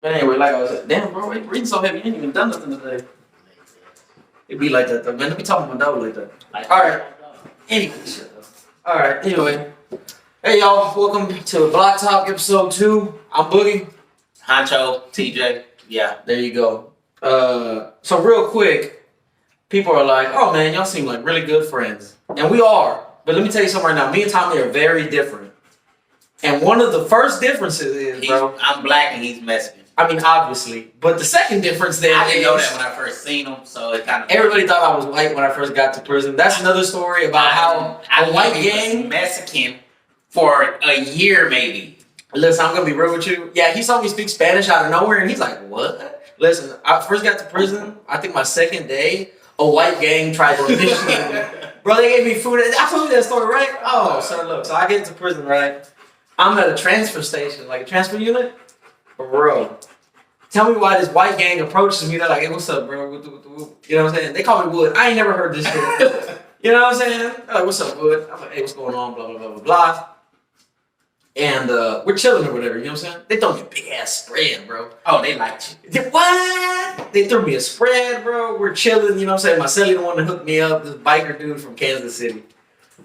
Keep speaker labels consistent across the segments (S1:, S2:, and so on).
S1: But anyway, like I was like, damn, bro, reading so heavy, you ain't even done nothing today. It be like that though, man. Let me talk to my dog like that. All right. Anyway, shut up. All right. Anyway, hey y'all, welcome to Blokk Talk episode 2. I'm Boogie.
S2: Honcho, TJ. Yeah.
S1: There you go. So real quick, people are like, oh man, y'all seem like really good friends, and we are. But let me tell you something right now. Me and Tommy are very different, and one of the first differences is, bro,
S2: I'm black and he's Mexican.
S1: I mean, obviously, but the second difference then
S2: I didn't know that when I first seen him, so it kind of.
S1: Everybody thought I was white when I first got to prison. That's another story about how a white gang
S2: Mexican for a year maybe.
S1: Listen, I'm gonna be real with you. Yeah, he saw me speak Spanish out of nowhere, and he's like, "What?" Listen, I first got to prison. I think my second day, a white gang tried to initiate me. Bro, they gave me food. I told you that story, right? Oh, so look, so I get to prison, right? I'm at a transfer station, like a transfer unit. Bro, tell me why this white gang approaches me. They're like, "Hey, what's up, bro?" You know what I'm saying? They call me Wood. I ain't never heard this shit. You know what I'm saying? They're like, "What's up, Wood?" I'm like, "Hey, what's going on?" Blah blah blah blah blah. And we're chilling or whatever. You know what I'm saying? They throw me a big ass spread, bro.
S2: Oh, they liked you.
S1: What? They threw me a spread, bro. We're chilling. You know what I'm saying? My celly the one that hooked me up. This biker dude from Kansas City.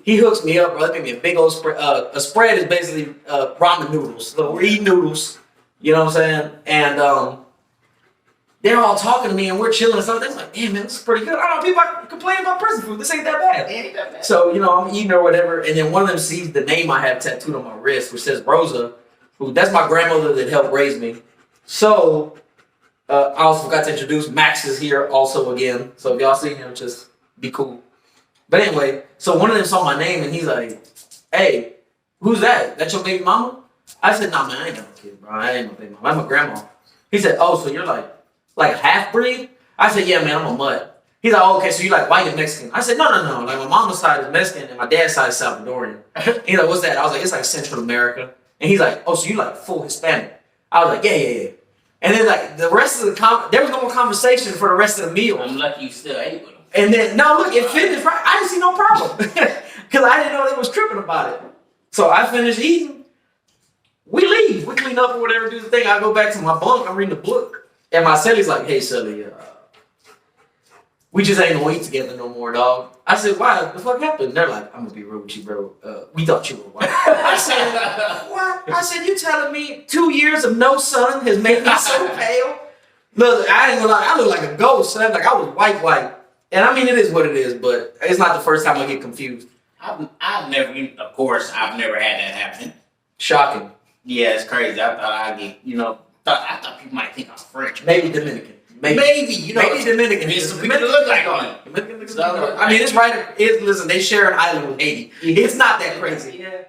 S1: He hooks me up, bro. They made me a big old spread. A spread is basically ramen noodles. So we're eating noodles. You know what I'm saying? And they're all talking to me and we're chilling and stuff. They're like, damn, man, this is pretty good. I don't know, people complain about prison food. This ain't that bad.
S2: It ain't that bad.
S1: So, you know, I'm eating or whatever. And then one of them sees the name I have tattooed on my wrist, which says Rosa, who that's my grandmother that helped raise me. So, I also forgot to introduce Max is here also again. So if y'all see him, just be cool. But anyway, so one of them saw my name and he's like, hey, who's that? That's your baby mama? I said, nah, man, I ain't got no kid, bro. I ain't no baby mama. I'm a grandma. He said, oh, so you're like a half-breed? I said, yeah, man, I'm a mutt. He's like, oh, okay, so you like white and Mexican. I said, no. Like, my mama's side is Mexican and my dad's side is Salvadorian. He's like, what's that? I was like, it's like Central America. And he's like, oh, so you like full Hispanic? I was like, yeah. And then, like, the rest of the there was no more conversation for the rest of the meal.
S2: I'm lucky you still ate with him.
S1: And then, no, look, it finished right. I didn't see no problem. Because I didn't know they was tripping about it. So I finished eating. We leave. We clean up or whatever, do the thing. I go back to my bunk. I'm reading the book. And my celly's like, hey, Sully, we just ain't gonna eat together no more, dog. I said, why? What the fuck happened? They're like, I'm gonna be real with you, bro. We thought you were white. I said, what? I said, you telling me 2 years of no sun has made me so pale? Look, I ain't gonna lie, I look like a ghost, son. Like I was white. And I mean, it is what it is, but it's not the first time I get confused.
S2: I've never had that happen.
S1: Shocking.
S2: Yeah, it's crazy. I thought I'd get, I thought people might think I'm French.
S1: Maybe Dominican. Maybe maybe Dominican.
S2: Dominican look like on
S1: I mean, it's right. Listen, they share an island with Haiti. It's not that crazy.
S2: Yeah.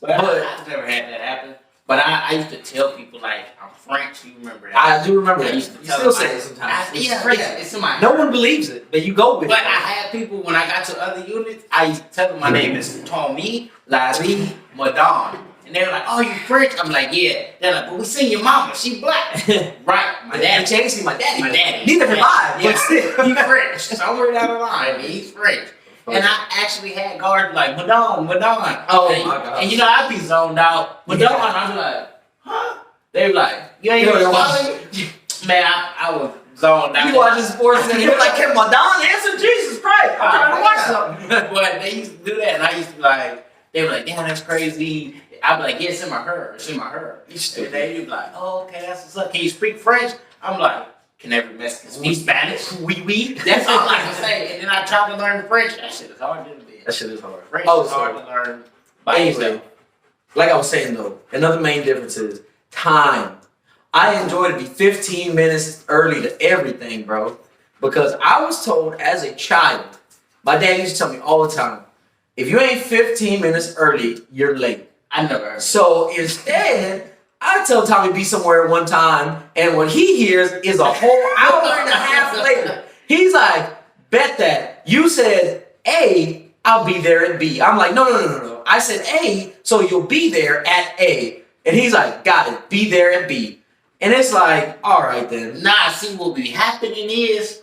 S2: But I've never had that happen. But I used to tell people, like, I'm French. You remember that?
S1: I do remember that. You still say it sometimes.
S2: It's in my
S1: No one believes it, but you go with it.
S2: But I had people, when I got to other units, I used to tell them my name is Tommy Larry Madon. And they were like, oh, you French? I'm like, yeah. They're like, but we seen your mama. She black. Right. My daddy.
S1: You ain't seen my daddy.
S2: My daddy.
S1: Neither have I.
S2: Yeah. But still, he's French. Somewhere down the line, he's French. And I actually had guards like, Madon.
S1: Oh, my God.
S2: And I'd be zoned out. Madon, I'd be like, huh? They were like, you ain't even following? Man, I was zoned out.
S1: You watching sports and you're like, can Madon answer? Jesus Christ. I'm trying to watch something.
S2: But they used to do that, and I used to be like, they were like, damn, that's crazy. I'd be like, yeah, it's in my her. And they'd be like, oh, okay, that's what's up. Can you speak French? I'm like, can every Mexican speak Spanish? Oui. That's all I can say. And then I tried to learn French. That shit is hard to do.
S1: That shit is hard.
S2: French is hard to learn by yourself.
S1: Like I was saying though, another main difference is time. I enjoy to be 15 minutes early to everything, bro. Because I was told as a child, my dad used to tell me all the time, if you ain't 15 minutes early, you're late.
S2: I never heard.
S1: So instead, I tell Tommy be somewhere at one time, and what he hears is a whole hour and a half later. He's like, bet that. You said A, I'll be there at B. I'm like, no. I said A, so you'll be there at A. And he's like, got it. Be there at B. And it's like, all right then.
S2: Nah, see what be happening is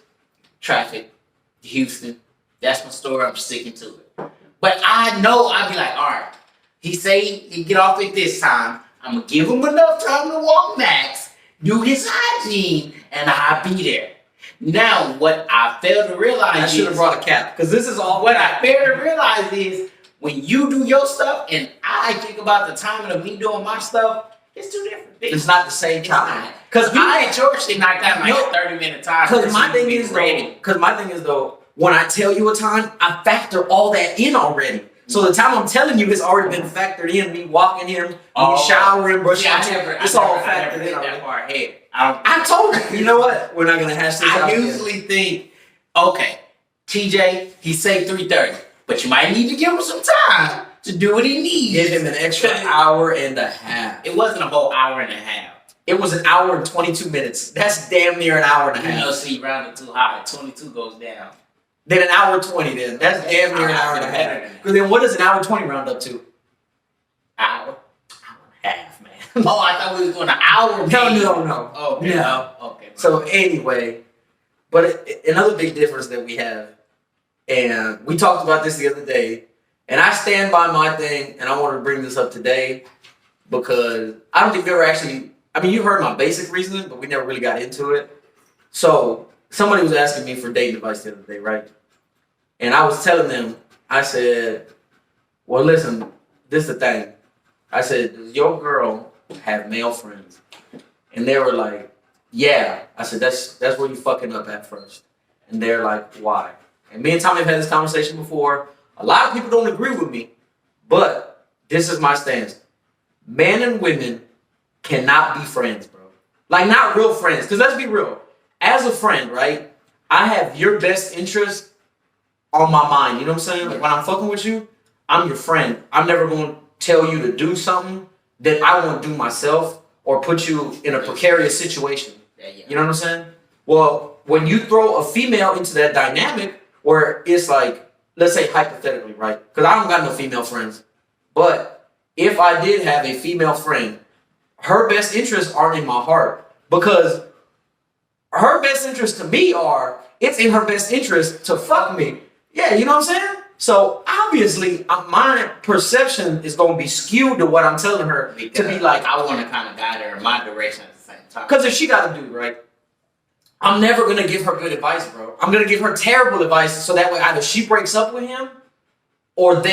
S2: traffic, Houston. That's my story. I'm sticking to it. But I know I'd be like, all right. He say he get off at this time. I'm gonna give him enough time to walk max. do his hygiene, and I'll be there. Now, what I fail to realize
S1: I should have brought a cap because this is all.
S2: What I fail to realize is when you do your stuff and I think about the timing of me doing my stuff, it's two different things.
S1: It's not the same time.
S2: Because you get your shit knocked out in like a 30-minute time.
S1: Because my thing is though, when I tell you a time, I factor all that in already. So the time I'm telling you has already been factored in. Me walking in, me showering, brushing my teeth. It's all factored in.
S2: That far ahead.
S1: I told you. You know what? We're not gonna hash this out.
S2: I usually think, okay, TJ, he said 3:30, but you might need to give him some time to do what he needs.
S1: Give him an extra hour and a half.
S2: It wasn't a whole hour and a half.
S1: It was an hour and 22 minutes. That's damn near an hour and a half.
S2: You know, see, rounded too high. 22 goes down.
S1: Then an hour 20 then. That's damn near an hour and a half. Because then what does an hour 20 round up to?
S2: Hour.
S1: Hour and a half, man.
S2: Oh, I thought we was going an hour.
S1: No.
S2: Oh, okay.
S1: No.
S2: Okay.
S1: So anyway, but another big difference that we have, and we talked about this the other day, and I stand by my thing, and I want to bring this up today because I don't think we ever actually, I mean, you heard my basic reasoning, but we never really got into it. So somebody was asking me for dating advice the other day, right? And I was telling them, I said, well, listen, this is the thing. I said, does your girl have male friends? And they were like, yeah. I said, that's where you fucking up at first. And they're like, why? And me and Tommy have had this conversation before. A lot of people don't agree with me, but this is my stance. Men and women cannot be friends, bro. Like, not real friends. Because let's be real. As a friend, right, I have your best interest on my mind. You know what I'm saying? Like, when I'm fucking with you, I'm your friend. I'm never going to tell you to do something that I won't do myself or put you in a precarious situation. You know what I'm saying? Well, when you throw a female into that dynamic where it's like, let's say hypothetically, right? Because I don't got no female friends. But if I did have a female friend, her best interests aren't in my heart. Because her best interests to me are, it's in her best interest to fuck me. Yeah, you know what I'm saying? So obviously, my perception is going to be skewed to what I'm telling her
S2: because
S1: to be like,
S2: I want to kind of guide her in my direction at the same time.
S1: Because if she got a dude, right? I'm never going to give her good advice, bro. I'm going to give her terrible advice so that way either she breaks up with him or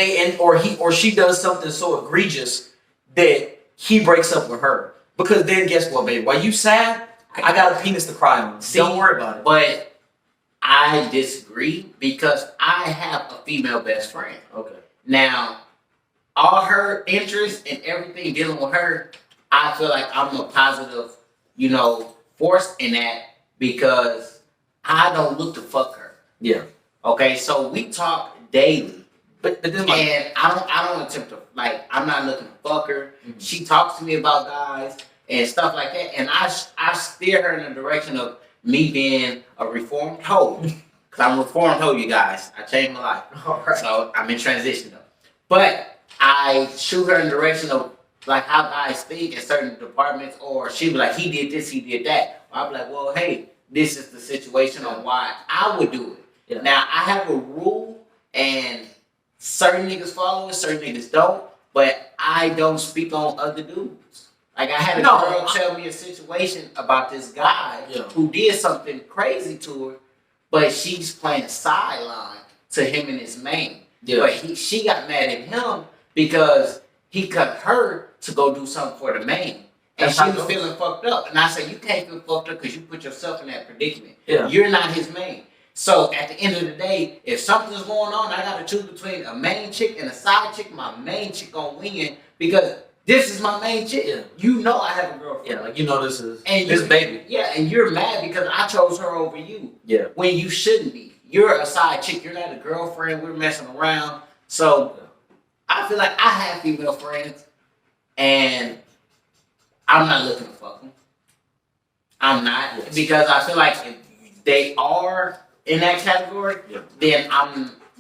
S1: she does something so egregious that he breaks up with her. Because then guess what, baby? While you sad, I got a penis to cry on.
S2: See,
S1: don't worry about it.
S2: But I disagree because I have a female best friend.
S1: Okay.
S2: Now, all her interests and everything dealing with her, I feel like I'm a positive, force in that because I don't look to fuck her.
S1: Yeah.
S2: Okay, so we talk daily.
S1: But then
S2: and I don't attempt to, I'm not looking to fuck her. Mm-hmm. She talks to me about guys and stuff like that. And I steer her in the direction of me being a reformed hoe. Because I'm a reformed hoe, you guys. I changed my life.
S1: All right.
S2: So I'm in transition though. But I shoot her in the direction of how guys think in certain departments, or she'd be like, he did this, he did that. I'll be like, well, hey, this is the situation on why I would do it. Yeah. Now, I have a rule, and certain niggas follow it, certain niggas don't, but I don't speak on other dudes. I had a girl tell me a situation about this guy who did something crazy to her, but she's playing sideline to him and his main. Yeah. But she got mad at him because he cut her to go do something for the main. And she was feeling fucked up. And I said, you can't feel fucked up because you put yourself in that predicament. Yeah. You're not his main. So at the end of the day, if something's going on, I got to choose between a main chick and a side chick. My main chick gonna win because this is my main chick. Yeah. You know I have a girlfriend.
S1: Yeah, this is this baby.
S2: Yeah, and you're mad because I chose her over you. Yeah. When you shouldn't be. You're a side chick. You're not a girlfriend. We're messing around. So I feel like I have female friends, and I'm not looking to fuck them. I'm not. Yes. Because I feel like if they are in that category, then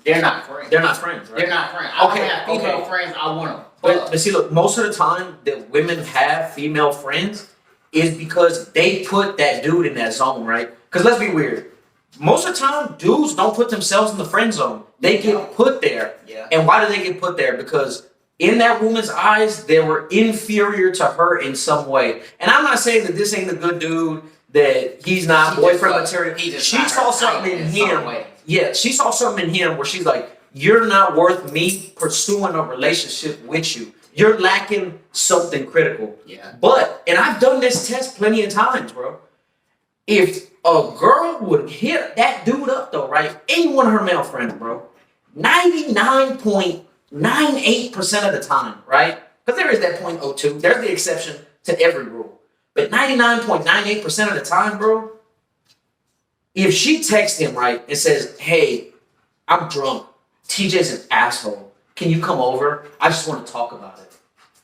S2: they're not friends.
S1: They're not friends, right?
S2: They're not friends. I have female friends I want to fuck.
S1: But see, look, most of the time that women have female friends is because they put that dude in that zone, right? Because let's be weird. Most of the time, dudes don't put themselves in the friend zone. They get put there. Yeah. And why do they get put there? Because in that woman's eyes, they were inferior to her in some way. And I'm not saying that this ain't a good dude, that he's not boyfriend material. She saw something in him. Yeah, she saw something in him where she's like, you're not worth me pursuing a relationship with you. You're lacking something critical.
S2: Yeah.
S1: But, and I've done this test plenty of times, bro. If a girl would hit that dude up, though, right? Any one of her male friends, bro, 99.98% of the time, right? Because there is that 0.02. There's the exception to every rule. But 99.98% of the time, bro, if she texts him, right, and says, hey, I'm drunk. TJ's an asshole. Can you come over? I just want to talk about it.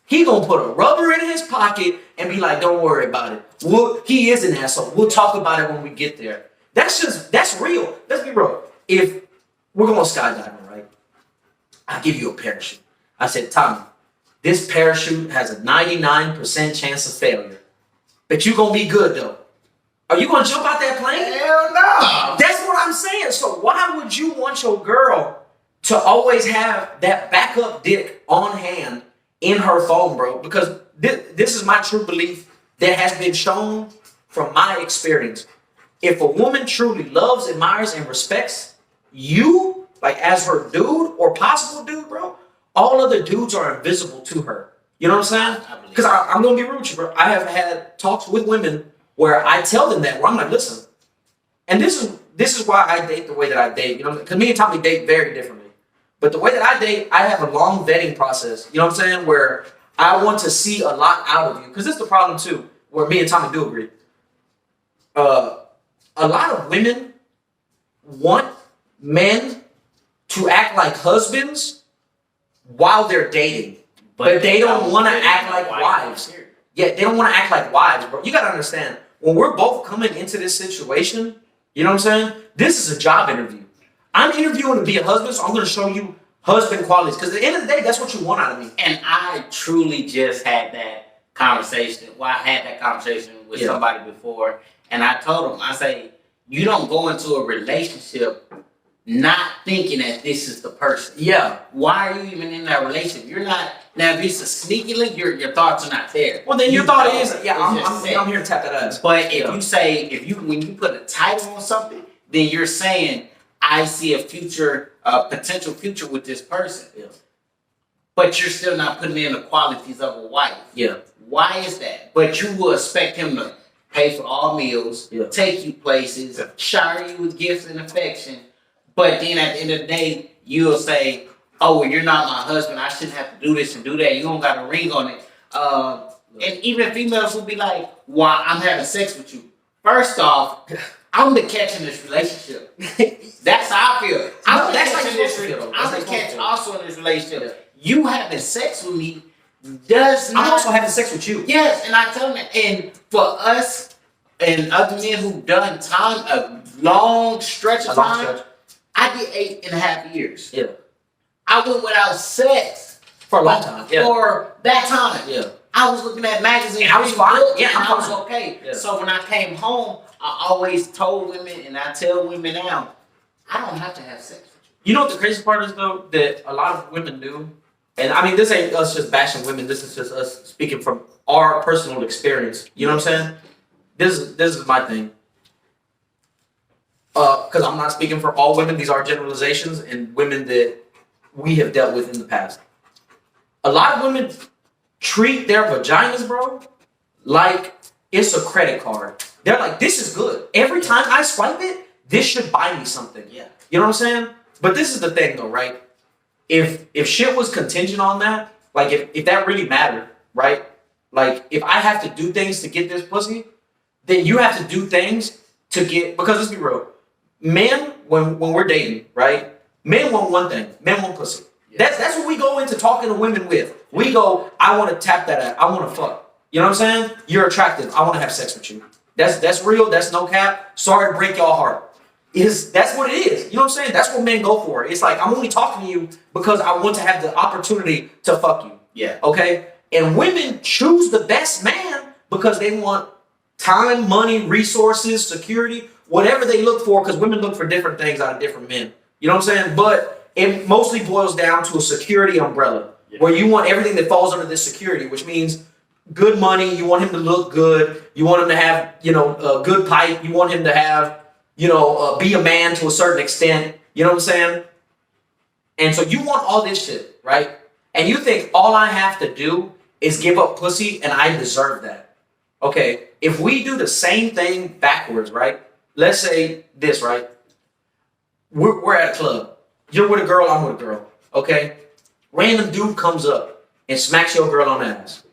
S1: He gonna put a rubber in his pocket and be like, don't worry about it. He is an asshole. We'll talk about it when we get there. That's real. Let's be real. If we're going skydiving, right? I give you a parachute. I said, Tommy, this parachute has a 99% chance of failure. But you're gonna be good though. Are you gonna jump out that plane?
S2: Hell no.
S1: That's what I'm saying. So why would you want your girl to always have that backup dick on hand in her phone, bro? Because this is my true belief that has been shown from my experience. If a woman truly loves, admires, and respects you, like as her dude or possible dude, bro, all other dudes are invisible to her. You know what I'm saying? Because I'm going to be rude with you, bro. I have had talks with women where I tell them that, where I'm like, listen, and this is why I date the way that I date. You know, because me and Tommy date very differently. But the way that I date, I have a long vetting process. You know what I'm saying? Where I want to see a lot out of you. Because this is the problem too, where me and Tommy do agree. A lot of women want men to act like husbands while they're dating. But they don't want to act like wives. Yeah, they don't want to act like wives, bro. You got to understand, when we're both coming into this situation, you know what I'm saying? This is a job interview. I'm interviewing to be a husband, so I'm going to show you husband qualities. Because at the end of the day, that's what you want out of me.
S2: And I truly just had that conversation. Well, I had that conversation with somebody before. And I told him, I say, you don't go into a relationship not thinking that this is the person.
S1: Yeah.
S2: Why are you even in that relationship? You're not. Now, if it's a sneaky link, your thoughts are not there.
S1: Well, then your thought is, I'm here to tap that ass.
S2: But if you say, when you put a title on something, then you're saying, I see a future, potential future with this person.
S1: Yeah.
S2: But you're still not putting in the qualities of a wife.
S1: Yeah.
S2: Why is that? But you will expect him to pay for all meals, take you places, shower you with gifts and affection. But then at the end of the day, you'll say, oh, well, you're not my husband. I shouldn't have to do this and do that. You don't got a ring on it. And even females will be like, well, I'm having sex with you. First off, I'm the catch in this relationship. That's how I feel. I'm the catch also in this relationship. Yeah. You having sex with me does not...
S1: I'm also having sex with you.
S2: Yes, and I tell them, and for us and other men who've done time, a long stretch of time, I did 8.5 years.
S1: Yeah.
S2: I went without sex
S1: for a long time. Yeah.
S2: For that time.
S1: Yeah.
S2: I was looking at magazines.
S1: And I was fine.
S2: Yeah, I was okay. Yeah. So when I came home, I always told women, and I tell women now, I don't have to have sex with you.
S1: You know what the crazy part is, though? That a lot of women do. And I mean, this ain't us just bashing women. This is just us speaking from our personal experience. You know what I'm saying? This is my thing. Because I'm not speaking for all women. These are generalizations and women that we have dealt with in the past. A lot of women treat their vaginas, bro, like it's a credit card. They're like, this is good. Every time I swipe it, this should buy me something.
S2: Yeah.
S1: You know what I'm saying? But this is the thing, though, right? If shit was contingent on that, like if that really mattered, right? Like if I have to do things to get this pussy, then you have to do things to get, because let's be real. Men, when we're dating, right? Men want one thing. Men want pussy. Yeah. That's what we go into talking to women with. We go, I want to tap that out. I want to fuck. You know what I'm saying? You're attractive. I want to have sex with you. That's real. That's no cap. Sorry to break y'all heart. That's what it is. You know what I'm saying? That's what men go for. It's like, I'm only talking to you because I want to have the opportunity to fuck you.
S2: Yeah.
S1: Okay? And women choose the best man because they want time, money, resources, security, whatever they look for, because women look for different things out of different men. You know what I'm saying? But it mostly boils down to a security umbrella. where you want everything that falls under this security, which means good money. You want him to look good. You want him to have, a good pipe. You want him to have, be a man to a certain extent. You know what I'm saying? And so you want all this shit, right? And you think all I have to do is give up pussy and I deserve that. Okay, if we do the same thing backwards, right? Let's say this, right? We're at a club. You're with a girl, I'm with a girl. Okay? Random dude comes up and smacks your girl on the ass.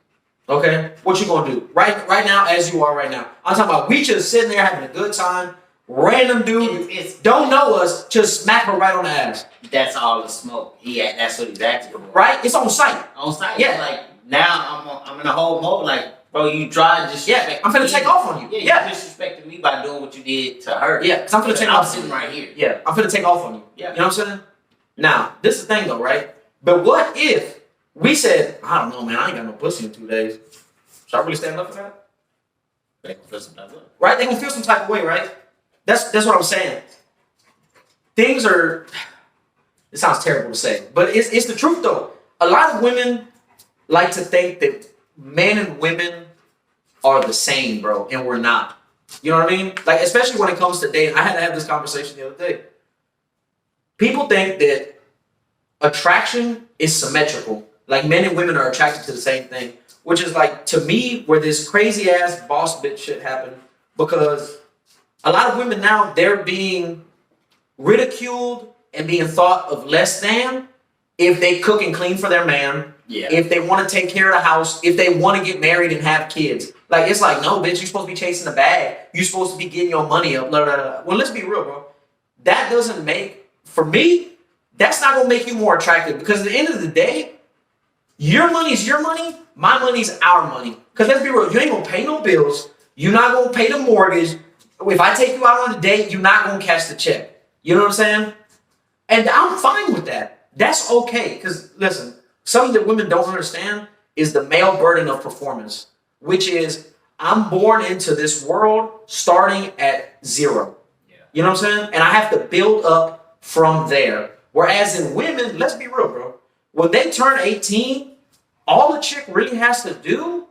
S1: Okay? What you gonna do? Right now, as you are right now. I'm talking about we just sitting there having a good time. Random dude don't know us, just smack her right on the ass.
S2: That's all the smoke. That's what he's acting for.
S1: Right? It's on site.
S2: On site.
S1: Yeah.
S2: Like now I'm in a whole mode like, bro, you tried to disrespect
S1: I'm finna take off on you.
S2: Yeah, you disrespected me by doing what you did to her.
S1: Yeah, because I'm finna take off.
S2: I'm sitting right here.
S1: Yeah, I'm finna take off on you.
S2: Yeah.
S1: You know what I'm saying? Now, this is the thing though, right? But what if we said, I don't know, man, I ain't got no pussy in 2 days. Should I really stand up for that?
S2: They gonna feel some type of way.
S1: Right? They gonna feel some type of way, right? That's what I'm saying. Things are, it sounds terrible to say, but it's the truth though. A lot of women like to think that men and women are the same, bro, and we're not. You know what I mean? Like, especially when it comes to dating. I had to have this conversation the other day. People think that attraction is symmetrical. Like, men and women are attracted to the same thing, which is like, to me, where this crazy ass boss bitch shit happened, because a lot of women now, they're being ridiculed and being thought of less than if they cook and clean for their man, if they want to take care of the house, if they want to get married and have kids. Like, it's like, no, bitch, you're supposed to be chasing the bag. You're supposed to be getting your money up. Blah, blah, blah. Well, let's be real, bro. That doesn't make, for me, that's not going to make you more attractive, because at the end of the day, your money's your money, my money's our money. Because let's be real, you ain't going to pay no bills. You're not going to pay the mortgage. If I take you out on a date, you're not going to catch the check. You know what I'm saying? And I'm fine with that. That's okay. Because, listen, something that women don't understand is the male burden of performance, which is I'm born into this world starting at 0. Yeah. You know what I'm saying? And I have to build up from there. Whereas in women, let's be real, bro. When they turn 18, all the chick really has to do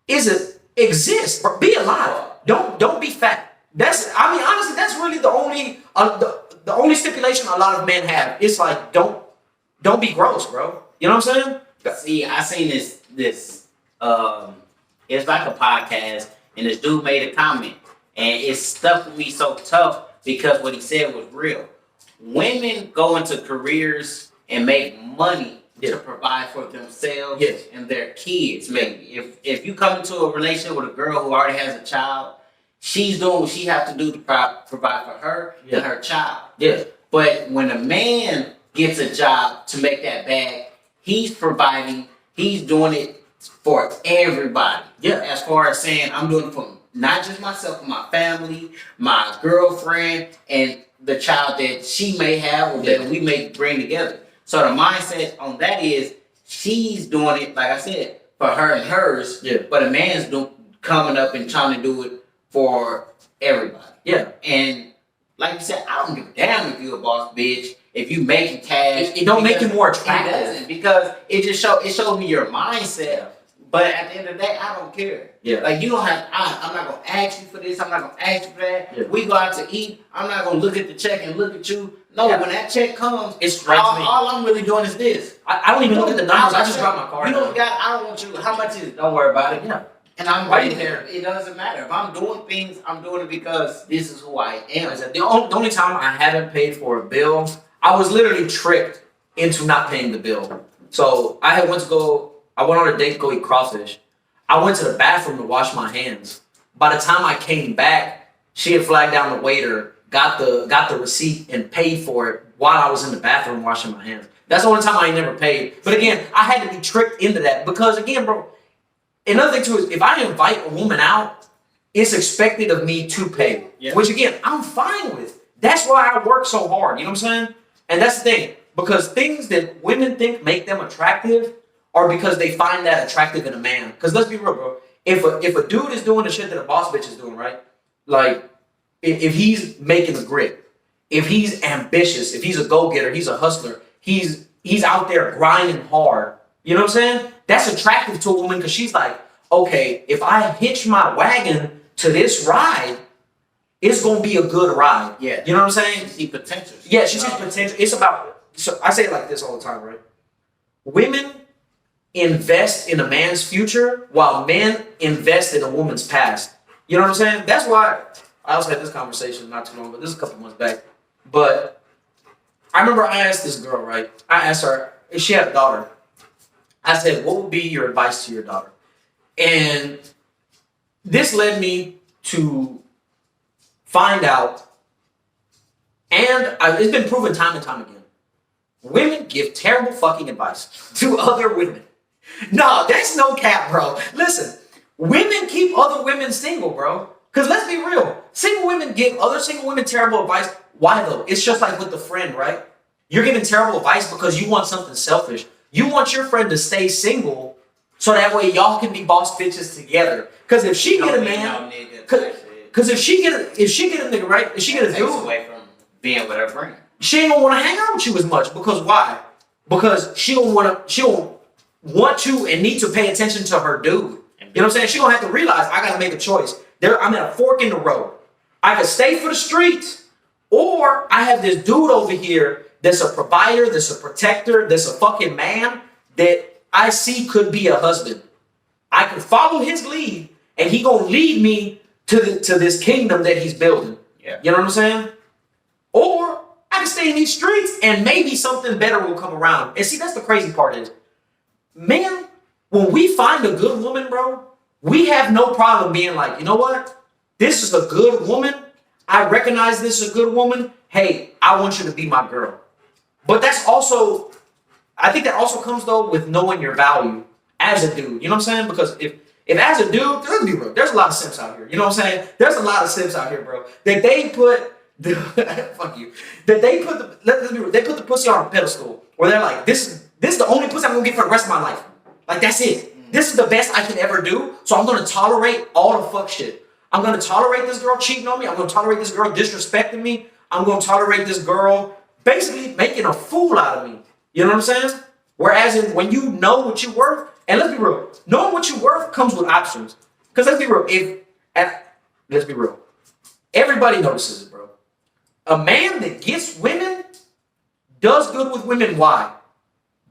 S1: is exist, be alive. Don't be fat. Honestly, that's really the only stipulation a lot of men have. It's like, don't be gross, bro. You know what I'm saying?
S2: See, I seen this it's like a podcast, and this dude made a comment, and it stuck with me so tough because what he said was real. Women go into careers and make money to provide for themselves and their kids. Maybe if you come into a relationship with a girl who already has a child, she's doing what she has to do to provide for her and her child. Yeah. But when a man gets a job to make that bag, he's providing, he's doing it for everybody. Yeah. As far as saying, I'm doing it for not just myself, but my family, my girlfriend, and the child that she may have or that we may bring together. So the mindset on that is she's doing it, like I said, for her and hers. Yeah. But a man's coming up and trying to do it for everybody. Yeah. And like you said, I don't give a damn if you a boss bitch, if you making cash. It don't make you more attractive. It doesn't, because it shows me your mindset. But at the end of the day, I don't care. Yeah. Like, you don't have, I'm not going to ask you for this. I'm not going to ask you for that. Yeah. We go out to eat. I'm not going to look at the check and look at you. No, when that check comes, it's all I'm really doing is this. I don't even look at the numbers. I just drop my card. I don't want you, how much is it? Don't worry about it. Yeah. And I'm right there. It doesn't matter. If I'm doing things, I'm doing it because this is who I am.
S1: The only time I haven't paid for a bill, I was literally tricked into not paying the bill. So I went on a date to go eat crawfish. I went to the bathroom to wash my hands. By the time I came back, she had flagged down the waiter, got the receipt, and paid for it while I was in the bathroom washing my hands. That's the only time I ain't never paid. But again, I had to be tricked into that because, again, bro, another thing too is if I invite a woman out, it's expected of me to pay. Yeah. Which again, I'm fine with. That's why I work so hard. You know what I'm saying? And that's the thing. Because things that women think make them attractive are because they find that attractive in a man. Because let's be real, bro. If a dude is doing the shit that a boss bitch is doing, right? Like, if he's making a grip, if he's ambitious, if he's a go-getter, he's a hustler, he's he's out there grinding hard. You know what I'm saying? That's attractive to a woman because she's like, okay, if I hitch my wagon to this ride, it's gonna be a good ride.
S2: Yeah.
S1: You know what I'm saying?
S2: She see potential.
S1: Yeah, she sees potential. It's about, so I say it like this all the time, right? Women invest in a man's future while men invest in a woman's past. You know what I'm saying? That's why I also had this conversation not too long, but this is a couple months back. But I remember I asked this girl, right? I asked her if she had a daughter. I said, what would be your advice to your daughter? And this led me to find out, and it's been proven time and time again, women give terrible fucking advice to other women. No, that's no cap, bro. Listen, women keep other women single, bro. Because let's be real, single women give other single women terrible advice. Why though? It's just like with the friend, right? You're giving terrible advice because you want something selfish. You want your friend to stay single so that way y'all can be boss bitches together. Because if she get a man, because if she get a nigga, right? If she get a dude
S2: away from being with her friend,
S1: she ain't gonna want to hang out with you as much. Because why? Because she don't want to and need to pay attention to her dude. You know what I'm saying? She gonna have to realize I gotta make a choice. I'm at a fork in the road. I can stay for the streets, or I have this dude over here that's a provider, that's a protector, that's a fucking man that I see could be a husband. I can follow his lead, and he gonna lead me to this kingdom that he's building.
S2: Yeah.
S1: You know what I'm saying? Or I can stay in these streets, and maybe something better will come around. And see, that's the crazy part is, man, when we find a good woman, bro, we have no problem being like, you know what? This is a good woman. I recognize this is a good woman. Hey, I want you to be my girl. But that's also, I think that also comes though with knowing your value as a dude. You know what I'm saying? Because if as a dude, let's be real, there's a lot of simps out here. You know what I'm saying? There's a lot of simps out here, bro. That they put fuck you. That they put they put the pussy on a pedestal where they're like, this is the only pussy I'm gonna get for the rest of my life. Like that's it. This is the best I can ever do. So I'm gonna tolerate all the fuck shit. I'm gonna tolerate this girl cheating on me. I'm gonna tolerate this girl disrespecting me. I'm gonna tolerate this girl basically making a fool out of me. You know what I'm saying? Whereas when you know what you're worth, and let's be real, knowing what you're worth comes with options. Because let's be real, let's be real, everybody notices it, bro. A man that gets women does good with women. Why?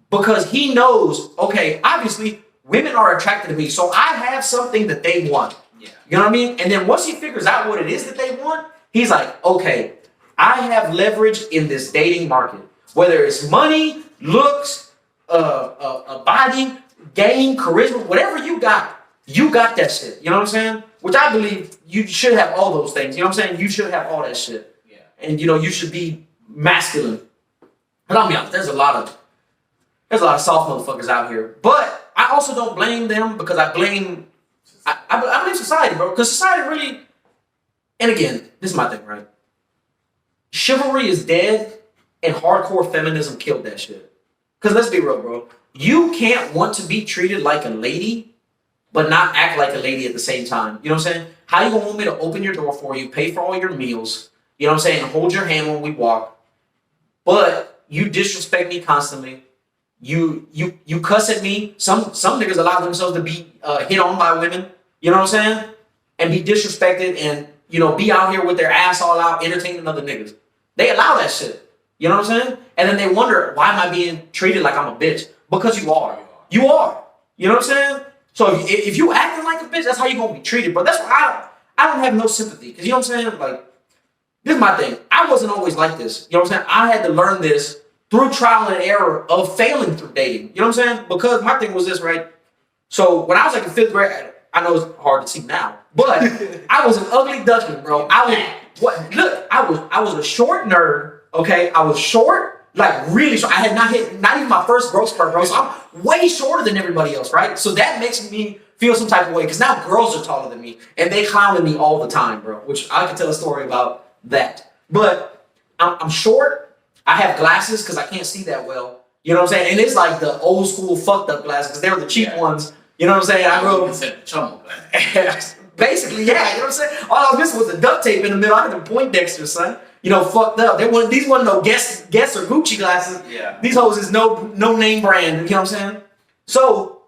S1: Because he knows, okay, obviously women are attracted to me, so I have something that they want.
S2: Yeah.
S1: You know what I mean? And then once he figures out what it is that they want, he's like, okay, I have leverage in this dating market. Whether it's money, looks, a body, game, charisma, whatever you got that shit. You know what I'm saying? Which I believe you should have all those things. You know what I'm saying? You should have all that shit.
S2: Yeah.
S1: And you should be masculine. And I'll be honest, there's a lot of soft motherfuckers out here. But I also don't blame them because I blame society, bro. Because society really, and again, this is my thing, right? Chivalry is dead and hardcore feminism killed that shit. Because let's be real, bro. You can't want to be treated like a lady, but not act like a lady at the same time. You know what I'm saying? How you gonna want me to open your door for you, pay for all your meals, you know what I'm saying, hold your hand when we walk, but you disrespect me constantly. You cuss at me. Some niggas allow themselves to be hit on by women. You know what I'm saying? And be disrespected and be out here with their ass all out entertaining other niggas. They allow that shit. You know what I'm saying? And then they wonder, why am I being treated like I'm a bitch? Because you are. You are. You know what I'm saying? So if you acting like a bitch, that's how you gonna be treated. But that's why I don't have no sympathy. Because you know what I'm saying? Like, this is my thing. I wasn't always like this. You know what I'm saying? I had to learn this through trial and error of failing through dating. You know what I'm saying? Because my thing was this, right? So when I was like in 5th grade, I know it's hard to see now, but I was an ugly duckling, bro. I was a short nerd. Okay, I was short, like really short. I had not even my first growth spurt, bro. So I'm way shorter than everybody else, right? So that makes me feel some type of way because now girls are taller than me and they clowning me all the time, bro. Which I can tell a story about that. But I'm short. I have glasses because I can't see that well. You know what I'm saying? And it's like the old school fucked up glasses because they were the cheap ones. You know what I'm saying? I grew up. Basically, yeah. You know what I'm saying? All of this was the duct tape in the middle. I had the Poindexter, son. fucked up. These wasn't no Guess or Gucci glasses.
S2: Yeah.
S1: These hoes is no name brand. You know what I'm saying? So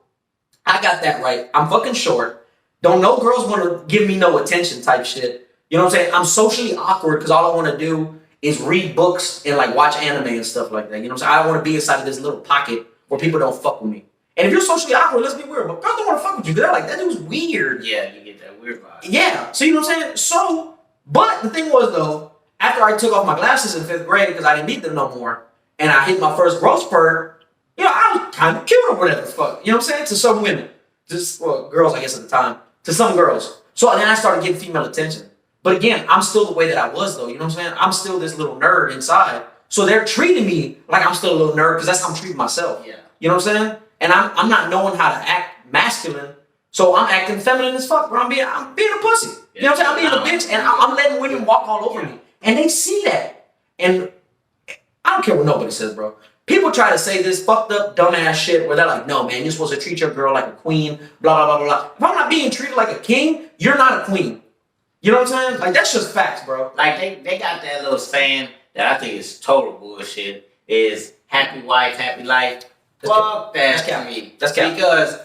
S1: I got that right. I'm fucking short. Don't no girls want to give me no attention type shit. You know what I'm saying? I'm socially awkward because all I want to do is read books and like watch anime and stuff like that. You know what I'm saying? I don't want to be inside of this little pocket where people don't fuck with me. And if you're socially awkward, let's be weird. But girls don't want to fuck with you. They're like, that dude's weird.
S2: Yeah, you get that weird vibe.
S1: Yeah. So you know what I'm saying? So, but the thing was though, after I took off my glasses in 5th grade because I didn't need them no more, and I hit my first growth spurt, I was kind of cute or whatever the fuck. You know what I'm saying? To some women. Girls, I guess at the time. To some girls. So then I started getting female attention. But again, I'm still the way that I was though. You know what I'm saying? I'm still this little nerd inside. So they're treating me like I'm still a little nerd because that's how I'm treating myself.
S2: Yeah.
S1: You know what I'm saying? And I'm not knowing how to act masculine. So I'm acting feminine as fuck, bro. I'm being a pussy. You know what I'm saying? I'm being a bitch and I'm letting women walk all over me. And they see that. And I don't care what nobody says, bro. People try to say this fucked up, dumbass shit where they're like, no, man, you're supposed to treat your girl like a queen, blah, blah, blah, blah. If I'm not being treated like a king, you're not a queen. You know what I'm saying? Like, that's just facts, bro.
S2: Like, they got that little saying that I think is total bullshit, is happy wife, happy life. Fuck that to me.
S1: That's cap.
S2: Because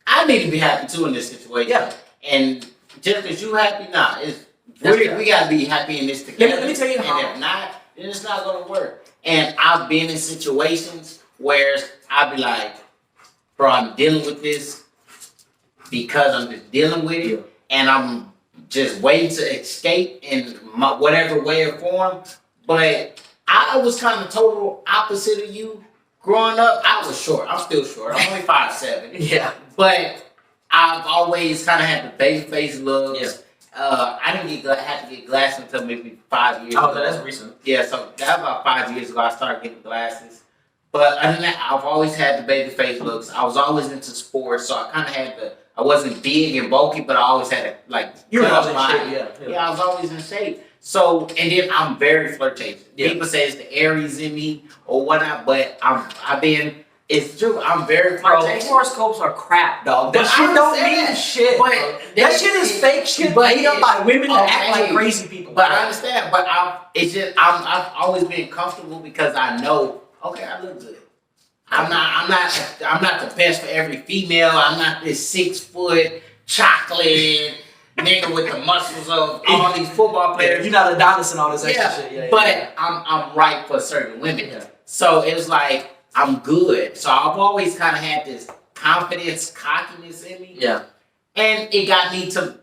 S2: I need to be happy too in this situation.
S1: Yeah.
S2: And just because you happy, we got to be happy in this together.
S1: Let me tell you how.
S2: And if not, then it's not going to work. And I've been in situations where I'll be like, bro, I'm dealing with this because I'm just dealing with it. And I'm just waiting to escape in whatever way or form. But I was kind of total opposite of you. Growing up, I was short. I'm still short. I'm only 5'7".
S1: Yeah.
S2: But I've always kind of had the Babyface looks.
S1: Yeah.
S2: I didn't have to get glasses until maybe 5 years
S1: Oh,
S2: ago.
S1: that's recent.
S2: Yeah, so that about 5 years ago I started getting glasses. But other than that, I've always had the Babyface looks. I was always into sports, so I kind of had I wasn't big and bulky, but I always had
S1: you were always in
S2: body.
S1: shape,
S2: Yeah, I was always in shape. So, and then I'm very flirtatious.
S1: Yeah.
S2: People say it's the Aries in me or whatnot, but it's true. I'm very flirtatious.
S1: Bro, horoscopes are crap, dog. That
S2: But
S1: shit
S2: I
S1: don't
S2: understand.
S1: mean shit.
S2: But
S1: Bro. That shit is fake shit made up by women to act like crazy people.
S2: But
S1: bro.
S2: I understand. But I've always been comfortable because I know, okay, I look good. I'm not the best for every female. I'm not this 6 foot chocolate nigga with the muscles of all these football players.
S1: You're not Adonis and all this extra shit. Yeah,
S2: but I'm right for certain women.
S1: Yeah.
S2: So it was like I'm good. So I've always kind of had this confidence, cockiness in me.
S1: Yeah.
S2: And it got me to,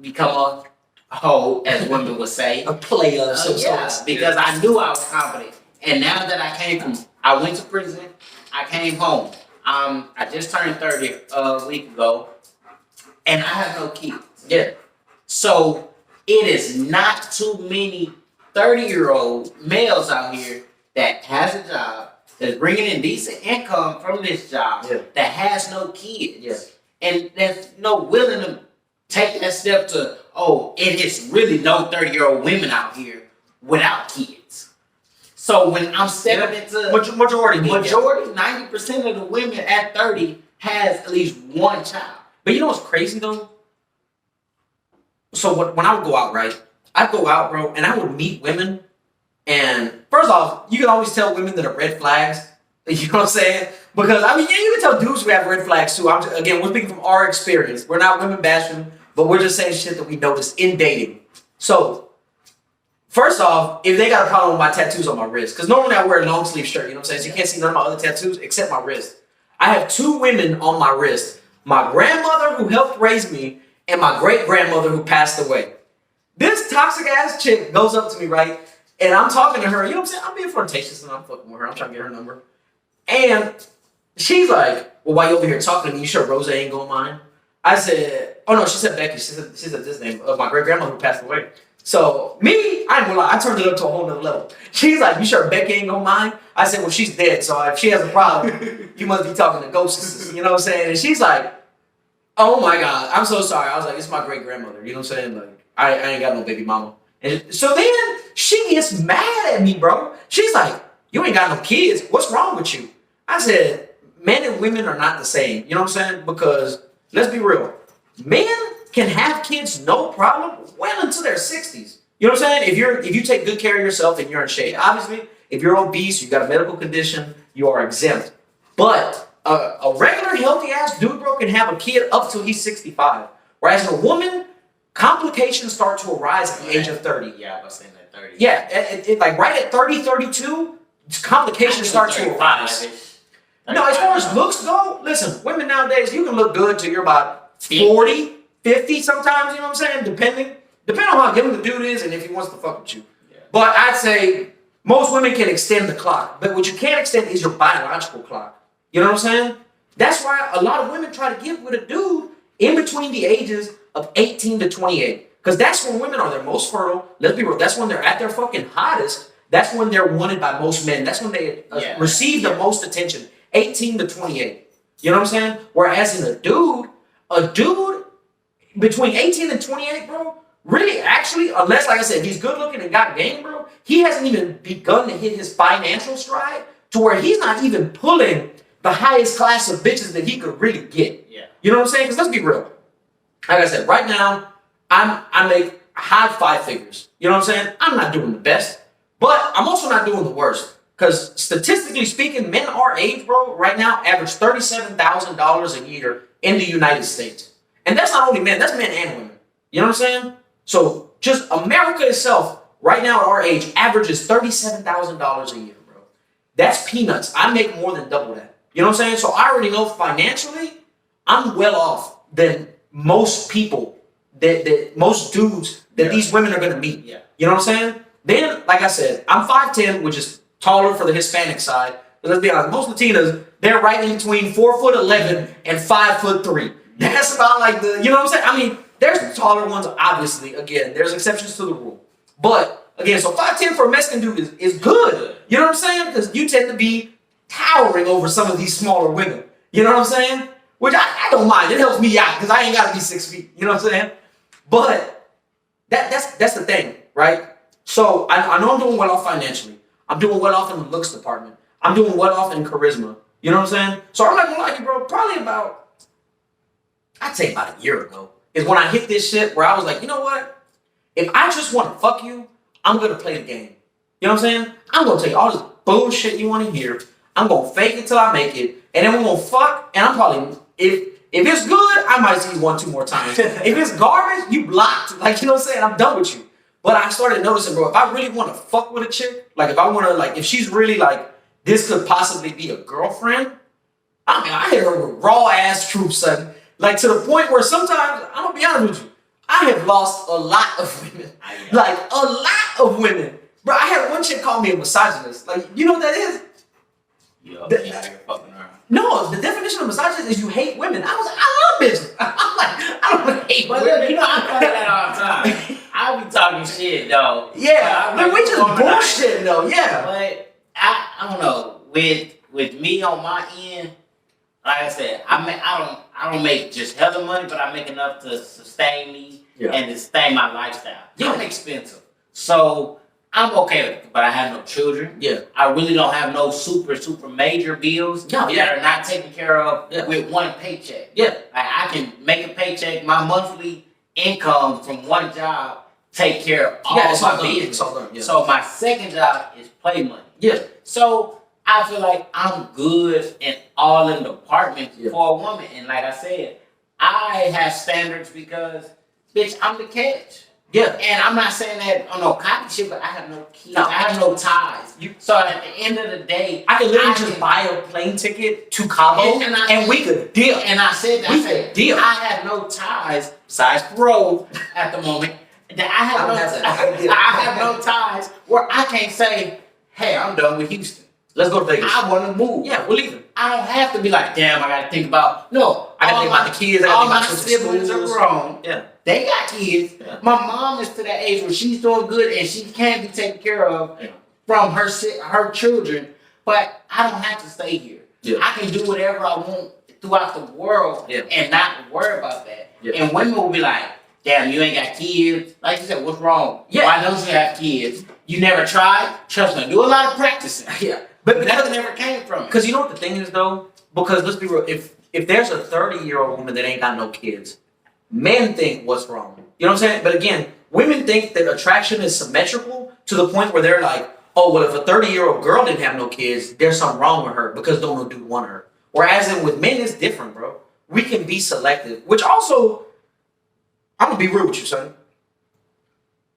S2: become a hoe, as women would say.
S1: A player of some
S2: Yeah,
S1: sort.
S2: because I knew I was confident. And now that I went to prison, I came home. I just turned 30 a week ago, and I have no kids.
S1: Yeah.
S2: So it is not too many 30-year-old males out here that has a job, that's bringing in decent income from this job, that has no kids.
S1: Yeah.
S2: And that's willing to take that step to, it is really no 30-year-old women out here without kids. So when I'm stepping into
S1: majority,
S2: 90% of the women at 30 has at least one child.
S1: But you know what's crazy though? So when I would go out, right? I'd go out, bro, and I would meet women. And first off, you can always tell women that are red flags. You know what I'm saying? Because you can tell dudes who have red flags too. Again, we're speaking from our experience. We're not women bashing, but we're just saying shit that we noticed in dating. So, first off, if they got a problem with my tattoos on my wrist, because normally I wear a long sleeve shirt, you know what I'm saying? So you can't see none of my other tattoos except my wrist. I have 2 women on my wrist. My grandmother who helped raise me and my great grandmother who passed away. This toxic ass chick goes up to me, right? And I'm talking to her, you know what I'm saying? I'm being flirtatious and I'm fucking with her. I'm trying to get her number. And she's like, well, why you over here talking to me? You sure Rose ain't gonna mind? I said, oh no, she said Becky. She said this name of my great grandmother who passed away. So me, I ain't gonna lie, I turned it up to a whole nother level. She's like, you sure Becky ain't gonna mind? I said, well, she's dead, so if she has a problem, you must be talking to ghosts. You know what I'm saying? And she's like, oh my God, I'm so sorry. I was like, it's my great grandmother. You know what I'm saying? Like, I ain't got no baby mama. And so then she gets mad at me, bro. She's like, you ain't got no kids. What's wrong with you? I said, men and women are not the same. You know what I'm saying? Because let's be real. Men can have kids no problem well into their 60s. You know what I'm saying? If you take good care of yourself and you're in shape, obviously, if you're obese, you've got a medical condition, you are exempt. But a regular healthy ass dude, bro, can have a kid up till he's 65. Whereas a woman, complications start to arise at the age of 30.
S2: Yeah, I was saying that 30.
S1: Yeah, like right at 30, 32, complications start to arise. No, as far as looks go, listen, women nowadays, you can look good till you're about 40, 50 sometimes, you know what I'm saying? Depending on how young the dude is and if he wants to fuck with you. Yeah. But I'd say most women can extend the clock. But what you can't extend is your biological clock. You know what I'm saying? That's why a lot of women try to get with a dude in between the ages of 18 to 28. Because that's when women are their most fertile. Let's be real. That's when they're at their fucking hottest. That's when they're wanted by most men. That's when they receive the most attention. 18 to 28. You know what I'm saying? Whereas in a dude between 18 and 28, bro, really, actually, unless, like I said, he's good looking and got game, bro, he hasn't even begun to hit his financial stride to where he's not even pulling the highest class of bitches that he could really get. Yeah. You know what I'm saying? Because let's be real. Like I said, right now, I make high 5 figures. You know what I'm saying? I'm not doing the best, but I'm also not doing the worst. Because statistically speaking, men our age, bro, right now average $37,000 a year in the United States. And that's not only men, that's men and women. You know what I'm saying? So just America itself, right now at our age, averages $37,000 a year, bro. That's peanuts. I make more than double that. You know what I'm saying? So I already know financially, I'm well off than most people, that most dudes that these women are gonna meet. Yeah. You know what I'm saying? Then, like I said, I'm 5'10", which is taller for the Hispanic side. But let's be honest, most Latinas, they're right in between 4'11" and 5'3". That's about like you know what I'm saying? I mean, there's taller ones, obviously. Again, there's exceptions to the rule. But again, so 5'10" for a Mexican dude is good. You know what I'm saying? Because you tend to be towering over some of these smaller women. You know what I'm saying? Which I don't mind. It helps me out because I ain't got to be 6 feet. You know what I'm saying? But that's the thing, right? So I know I'm doing well off financially. I'm doing well off in the looks department. I'm doing well off in charisma. You know what I'm saying? So I'm not gonna lie to you, bro. Probably I'd say about a year ago is when I hit this shit where I was like, you know what? If I just want to fuck you, I'm gonna play the game. You know what I'm saying? I'm gonna tell you all this bullshit you want to hear. I'm gonna fake it till I make it, and then we're gonna fuck. And I'm probably if it's good, I might see you 1-2 more times. If it's garbage, you blocked. Like, you know what I'm saying? I'm done with you. But I started noticing, bro, if I really want to fuck with a chick, like if I want to, like, if she's really like, this could possibly be a girlfriend, I mean, I hit her with raw ass truth, son. Like, to the point where sometimes, I'm gonna be honest with you, I have lost a lot of women. Like, a lot of women. Bro, I had one chick call me a misogynist. Like, you know what that is?
S2: Yo, you're fucking around.
S1: No, the definition of misogynist is you hate women. I was like, I love bitches. I'm like, I don't hate women.
S2: You know, I call that all the time. I be talking shit, though.
S1: Yeah, like, we just bullshit, though. Yeah.
S2: But I don't know. With me on my end, like I said, I don't make just hella money, but I make enough to sustain me and to sustain my lifestyle. Yeah. I'm expensive, so I'm okay with it. But I have no children. Yeah. I really don't have no super major bills that are not taken care of with one paycheck. Yeah. Like, I can make a paycheck, my monthly income from one job take care of all my bills. So my second job is play money. Yeah. So I feel like I'm good in all in the departments for a woman. And like I said, I have standards because, bitch, I'm the catch. Yeah. And I'm not saying that on no copy shit, but I have no kids. I have no ties. So at the end of the day, I can literally just buy a plane ticket to Cabo and we could deal. And I said that. I have no ties besides parole at the moment. That I have no ties where I can't say, hey, I'm done with Houston. Let's go to Vegas. I want to move. Yeah, we're leaving. I don't have to be like, damn, I got to think about. No, I got to think about the kids. All my siblings are grown. Yeah. They got kids. Yeah. My mom is to that age where she's doing good and she can be taken care of from her children. But I don't have to stay here. Yeah. I can do whatever I want throughout the world and not worry about that. Yeah. And women will be like, damn, you ain't got kids. Like you said, what's wrong? Yeah. Why don't you have kids? You never tried? Trust me, do a lot of practicing. Yeah. But that never came from it. Because you know what the thing is, though? Because let's be real, if there's a 30-year-old woman that ain't got no kids, men think what's wrong. You know what I'm saying? But again,
S1: women think that attraction is symmetrical to the point where they're like, oh, well, if a 30-year-old girl didn't have no kids, there's something wrong with her because no dude want her. Whereas with men, it's different, bro. We can be selective, which also, I'm gonna be real with you, son.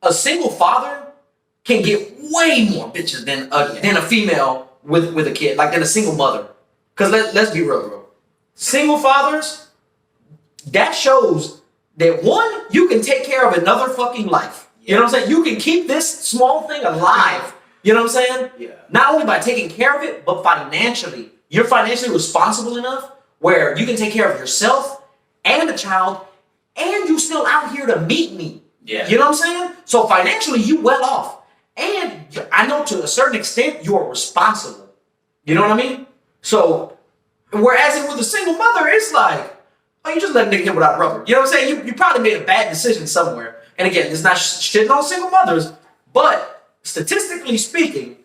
S1: A single father can get way more bitches than a female with a kid, like than a single mother. Because let's be real, bro. Single fathers, that shows that one, you can take care of another fucking life. You know what I'm saying? You can keep this small thing alive. You know what I'm saying?
S2: Yeah.
S1: Not only by taking care of it, but financially. You're financially responsible enough where you can take care of yourself and the child, and you still out here to meet me.
S2: Yeah.
S1: You know what I'm saying? So financially, you well off. And I know to a certain extent, you're responsible. You know what I mean? So, whereas with a single mother, it's like, oh, you just let a nigga hit without rubber. You know what I'm saying? You probably made a bad decision somewhere. And again, it's not shitting on single mothers, but statistically speaking,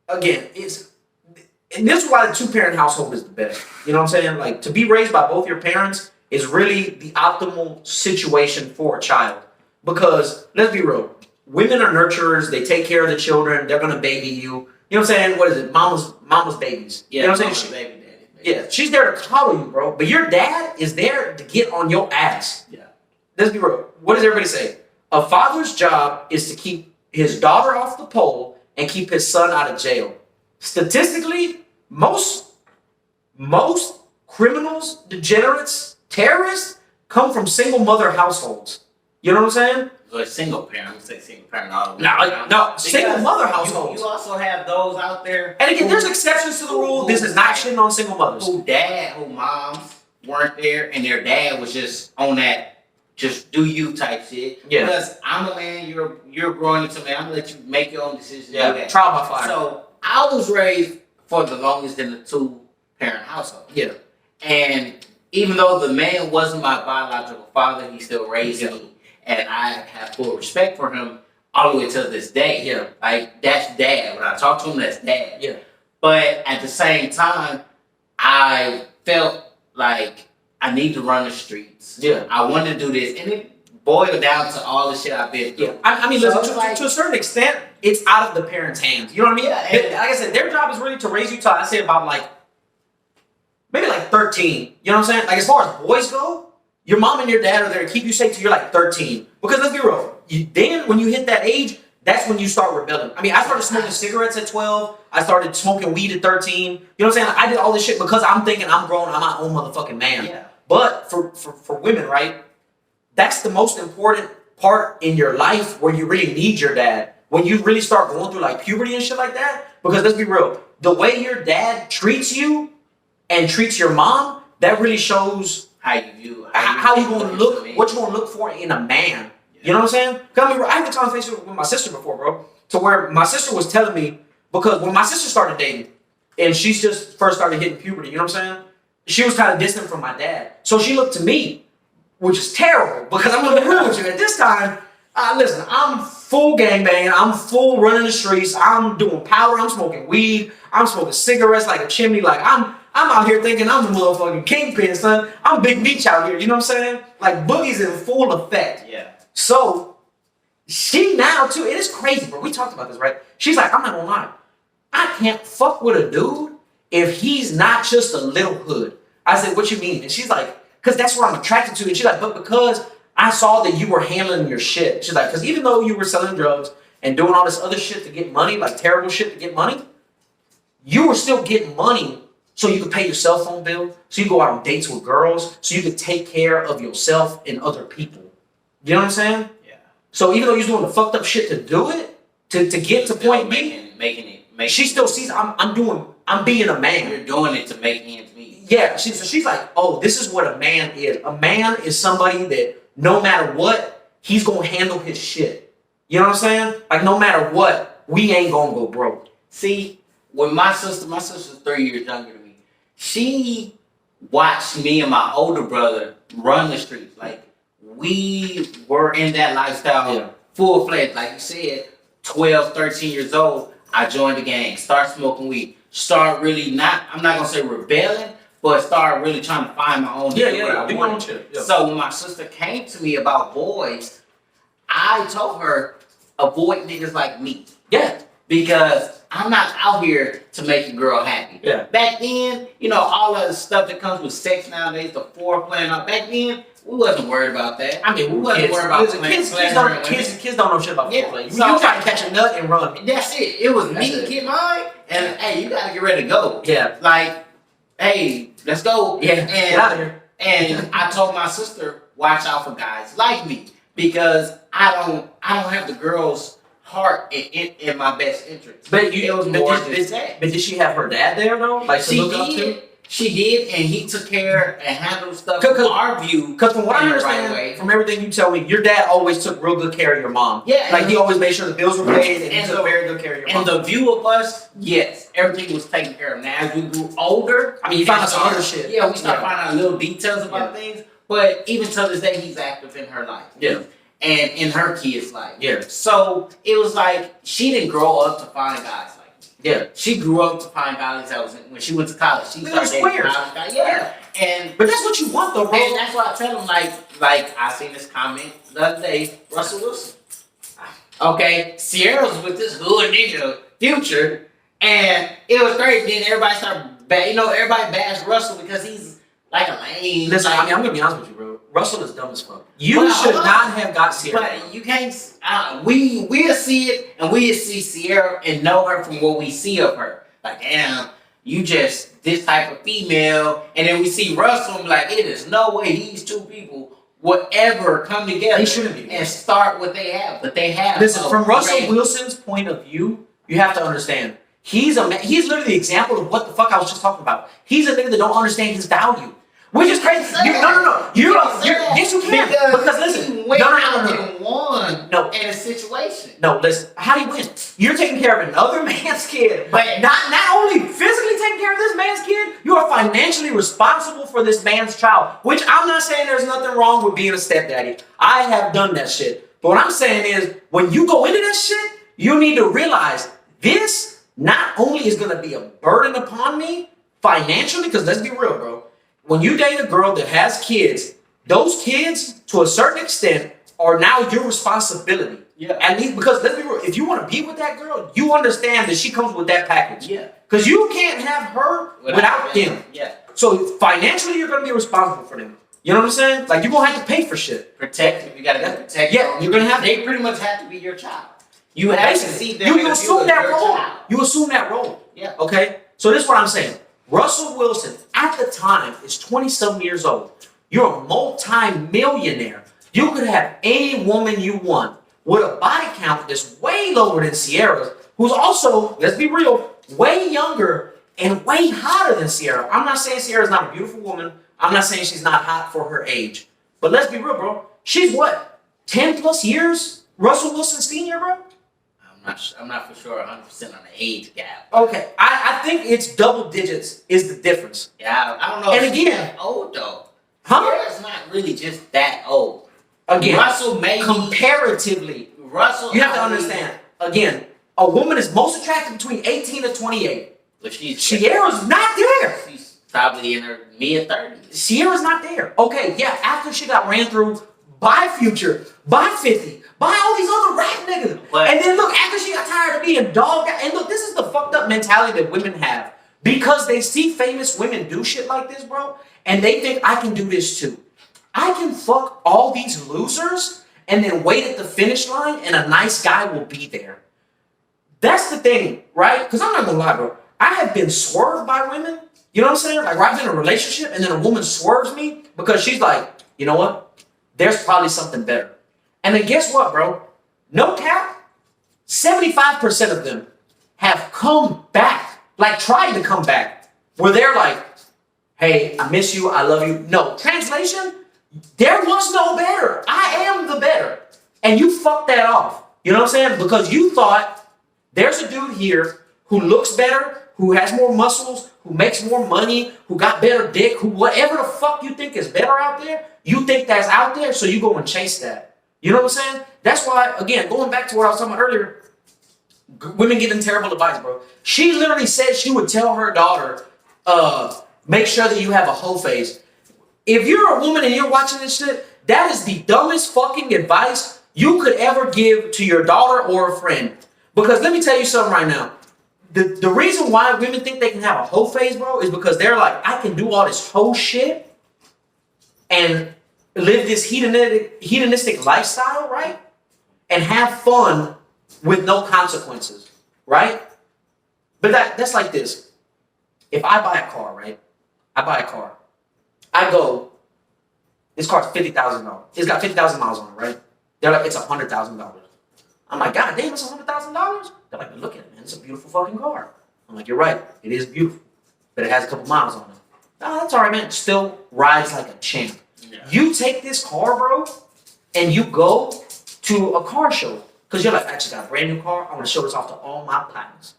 S1: again, and this is why the two-parent household is the best. You know what I'm saying? Like, to be raised by both your parents is really the optimal situation for a child. Because, let's be real, women are nurturers, they take care of the children, they're gonna baby you. You know what I'm saying? What is it? Mama's babies.
S2: Yeah,
S1: you know what I'm saying?
S2: Baby daddy.
S1: Yeah, she's there to coddle you, bro. But your dad is there to get on your ass.
S2: Yeah.
S1: Let's be real. What does everybody say? A father's job is to keep his daughter off the pole and keep his son out of jail. Statistically, most criminals, degenerates, terrorists come from single mother households. You know what I'm saying?
S2: So a single parent, I'm gonna say single parent.
S1: No, single mother households.
S2: You also have those out there.
S1: And again, there's exceptions to the rule. This is not shitting on single mothers.
S2: Who moms weren't there, and their dad was just on that, just do you type shit.
S1: Yeah.
S2: Because I'm a man, you're growing into a man. I'm gonna let you make your own decisions.
S1: Yeah. Trial by fire.
S2: So I was raised for the longest in a two-parent household.
S1: Yeah.
S2: And even though the man wasn't my biological father, he still raised me. And I have full respect for him all the way to this day.
S1: Yeah.
S2: Like, that's dad. When I talk to him, that's dad.
S1: Yeah.
S2: But at the same time, I felt like I need to run the streets.
S1: Yeah.
S2: I wanted to do this. And it boiled down to all the shit I've been through.
S1: Yeah. I mean,
S2: So
S1: listen, to a certain extent, it's out of the parents' hands. You know what I mean?
S2: Yeah,
S1: Like I said, their job is really to raise you till I say about maybe 13. You know what I'm saying? Like, as far as boys go, your mom and your dad are there to keep you safe till you're like 13. Because let's be real, then when you hit that age, that's when you start rebelling. I mean, I started smoking cigarettes at 12. I started smoking weed at 13. You know what I'm saying? Like, I did all this shit because I'm thinking I'm grown. I'm my own motherfucking man.
S2: Yeah.
S1: But for women, right? That's the most important part in your life where you really need your dad. When you really start going through like puberty and shit like that. Because let's be real, the way your dad treats you and treats your mom, that really shows how you gonna look, what you gonna look for in a man. You know what I'm saying? Cause I mean, I had the conversation with my sister before, bro. To where my sister was telling me, because when my sister started dating, and she's just first started hitting puberty, you know what I'm saying? She was kind of distant from my dad. So she looked to me, which is terrible, because I'm gonna be real with you. At this time, listen, I'm full gangbanging, I'm full running the streets, I'm doing powder, I'm smoking weed, I'm smoking cigarettes like a chimney, like I'm out here thinking I'm the motherfucking kingpin, son. I'm Big Beach out here, you know what I'm saying? Like, boogie's in full effect.
S2: Yeah.
S1: So, she now, too, it is crazy, bro. We talked about this, right? She's like, I'm not gonna lie. I can't fuck with a dude if he's not just a little hood. I said, what you mean? And she's like, because that's what I'm attracted to. And she's like, but because I saw that you were handling your shit. She's like, because even though you were selling drugs and doing all this other shit to get money, like terrible shit to get money, you were still getting money so you could pay your cell phone bill, so you go out on dates with girls, so you could take care of yourself and other people. You know what I'm saying?
S2: Yeah.
S1: So even though you're doing the fucked up shit to do it, to get to point B, she still sees I'm being a man.
S2: You're doing it to make ends meet.
S1: Yeah. She's like, oh, this is what a man is. A man is somebody that no matter what, he's gonna handle his shit. You know what I'm saying? Like, no matter what, we ain't gonna go broke.
S2: See, when my sister's 3 years younger than me, she watched me and my older brother run the streets. Like, we were in that lifestyle full-fledged. Like you said, 12, 13 years old, I joined the gang, start smoking weed, start really I'm not going to say rebelling, but start really trying to find my own.
S1: Yeah.
S2: So when my sister came to me about boys, I told her, avoid niggas like me.
S1: Yeah.
S2: Because I'm not out here to make a girl happy.
S1: Yeah.
S2: Back then, you know, all of the stuff that comes with sex nowadays, the foreplay and all, back then, we wasn't worried about that.
S1: I mean,
S2: we wasn't worried about
S1: kids don't know shit about
S2: yeah.
S1: foreplay.
S2: So,
S1: you try to catch a nut and run.
S2: That's it. It was
S1: That's
S2: me
S1: it.
S2: get mine, and hey, you gotta get ready to go.
S1: Yeah.
S2: Like, hey, let's go.
S1: Yeah. Get out of here.
S2: And I told my sister, watch out for guys like me because I don't have the girl's heart in my best interest.
S1: But
S2: it was more just that.
S1: But did she have her dad there though? Like
S2: She
S1: to look up to?
S2: did. She did, and he took care and handled stuff
S1: Cause-
S2: from our view.
S1: Because from what I
S2: in the right
S1: understand,
S2: way.
S1: from everything you tell me, your dad always took real good care of your mom.
S2: Yeah,
S1: like he always made sure the bills were paid, and he
S2: and
S1: took
S2: the-
S1: very good care of your mom.
S2: And the view of us, yes, everything was taken care of. Now as we grew older,
S1: I mean, you found out some other shit.
S2: Yeah, we started
S1: Yeah.
S2: finding out little details about things. But even to this day, he's active in her life.
S1: Yeah.
S2: And in her kids' life.
S1: Yeah.
S2: So it was like she didn't grow up to find guys like me.
S1: Yeah.
S2: She grew up to find guys that was when she went to college. She
S1: They're
S2: started dating
S1: squares.
S2: college guys. Yeah. And
S1: But that's what you want though, bro.
S2: and that's why I tell them like I seen this comment the other day, Russell Wilson. Okay, Sierra's with this hood nigga Future, and it was crazy. Then everybody started, everybody bashed Russell because he's like a lame.
S1: Listen,
S2: like,
S1: I mean, I'm gonna be honest with you, bro. Russell is dumb as fuck. You
S2: Well,
S1: should
S2: hold on.
S1: not have got Sierra.
S2: But you can't. We'll see it, and we'll see Sierra and know her from what we see of her. Like, damn, you just this type of female, and then we see Russell and be like, it is no way these two people would ever come together.
S1: They shouldn't be.
S2: And start what they have, but they have.
S1: Listen,
S2: a
S1: from Russell
S2: great-
S1: Wilson's point of view, you have to understand. He's literally the example of what the fuck I was just talking about. He's a nigga that don't understand his value. Which is crazy. No. Yes, you can. Because listen,
S2: he went
S1: no.
S2: out and won
S1: No.
S2: in a situation.
S1: No, listen. How do you win? You're taking care of another man's kid, but
S2: But-
S1: not only physically taking care of this man's kid, you are financially responsible for this man's child. Which I'm not saying there's nothing wrong with being a stepdaddy. I have done that shit. But what I'm saying is, when you go into that shit, you need to realize this not only is gonna be a burden upon me financially, because let's be real, bro. When you date a girl that has kids, those kids, to a certain extent, are now your responsibility.
S2: Yeah.
S1: At least, because let's be real, if you want to be with that girl, you understand that she comes with that package.
S2: Yeah.
S1: Because you can't have her without them.
S2: Yeah.
S1: So financially, you're going to be responsible for them. You know what I'm saying? Like, you're going to have to pay for shit.
S2: Protect them. You gotta protect
S1: Yeah,
S2: them.
S1: you're gonna have to-
S2: They pretty much have to be your child. You have to see them.
S1: You
S2: as
S1: assume that
S2: your
S1: role.
S2: child.
S1: You assume that role.
S2: Yeah.
S1: Okay? So this is what I'm saying. Russell Wilson, at the time, is 20-something years old. You're a multi-millionaire. You could have any woman you want with a body count that's way lower than Sierra's, who's also, let's be real, way younger and way hotter than Sierra. I'm not saying Sierra's not a beautiful woman. I'm not saying she's not hot for her age. But let's be real, bro. She's what? 10 plus years? Russell Wilson senior, bro?
S2: I'm not for sure 100% on the age gap.
S1: Okay, I think it's double digits is the difference.
S2: Yeah, I don't know.
S1: And
S2: if she's
S1: again-
S2: that old though.
S1: Huh?
S2: Sierra's not really just that old.
S1: Again,
S2: Russell maybe.
S1: comparatively,
S2: Russell.
S1: you have to
S2: I mean,
S1: understand. Again, a woman is most attractive between 18 and 28.
S2: But she's
S1: Sierra's not there.
S2: She's probably in her mid-30s.
S1: Sierra's not there. Okay, yeah, after she got ran through by Future, by 50, by all these other rap niggas.
S2: But-
S1: And then look, after she got tired of being dog, and look, this is the fucked up mentality that women have. Because they see famous women do shit like this, bro, and they think I can do this too. I can fuck all these losers and then wait at the finish line and a nice guy will be there. That's the thing, right? Because I'm not gonna lie, bro. I have been swerved by women. You know what I'm saying? Like, where I've been in a relationship and then a woman swerves me because she's like, you know what? There's probably something better. And then guess what, bro? No cap, 75% of them have come back, like tried to come back, where they're like, hey, I miss you, I love you. No, translation, there was no better. I am the better. And you fucked that off. You know what I'm saying? Because you thought there's a dude here who looks better, who has more muscles, who makes more money, who got better dick, who whatever the fuck you think is better out there, you think that's out there, so you go and chase that. You know what I'm saying? That's why, again, going back to what I was talking about earlier, women giving terrible advice, bro. She literally said she would tell her daughter, make sure that you have a hoe face. If you're a woman and you're watching this shit, that is the dumbest fucking advice you could ever give to your daughter or a friend. Because let me tell you something right now. The reason why women think they can have a hoe phase, bro, is because they're like, I can do all this hoe shit and live this hedonistic lifestyle, right? And have fun with no consequences, right? But that's like this. If I buy a car, right? I buy a car. I go, this car's $50,000. It's got 50,000 miles on it, right? They're like, it's $100,000. I'm like, God damn, it's $100,000? They're like, look at it, man. It's a beautiful fucking car. I'm like, you're right. It is beautiful. But it has a couple miles on it. No, that's all right, man. It still rides like a champ. Yeah. You take this car, bro, and you go to a car show. Because you're like, I actually got a brand new car. I want to show this off to all my partners.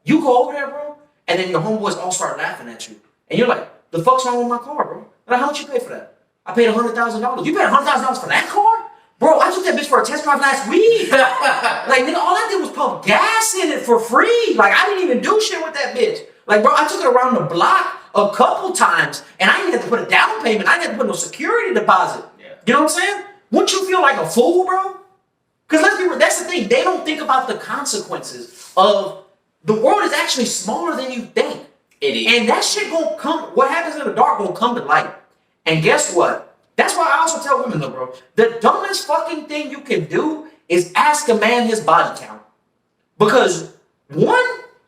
S1: You go over there, bro, and then your homeboys all start laughing at you. And you're like, the fuck's wrong with my car, bro? Like, how much you pay for that? I paid $100,000. You paid $100,000 for that car? Bro, I took that bitch for a test drive last week. Like, nigga, all I did was pump gas in it for free. Like, I didn't even do shit with that bitch. Like, bro, I took it around the block a couple times, and I didn't have to put a down payment. I didn't have to put no security deposit. Yeah. You know what I'm saying? Wouldn't you feel like a fool, bro? Because let's be real, that's the thing. They don't think about the consequences of the world is actually smaller than you think.
S2: It is.
S1: And that shit gonna come, what happens in the dark gonna come to light. And guess what? That's why I also tell women though, bro, the dumbest fucking thing you can do is ask a man his body count. Because one,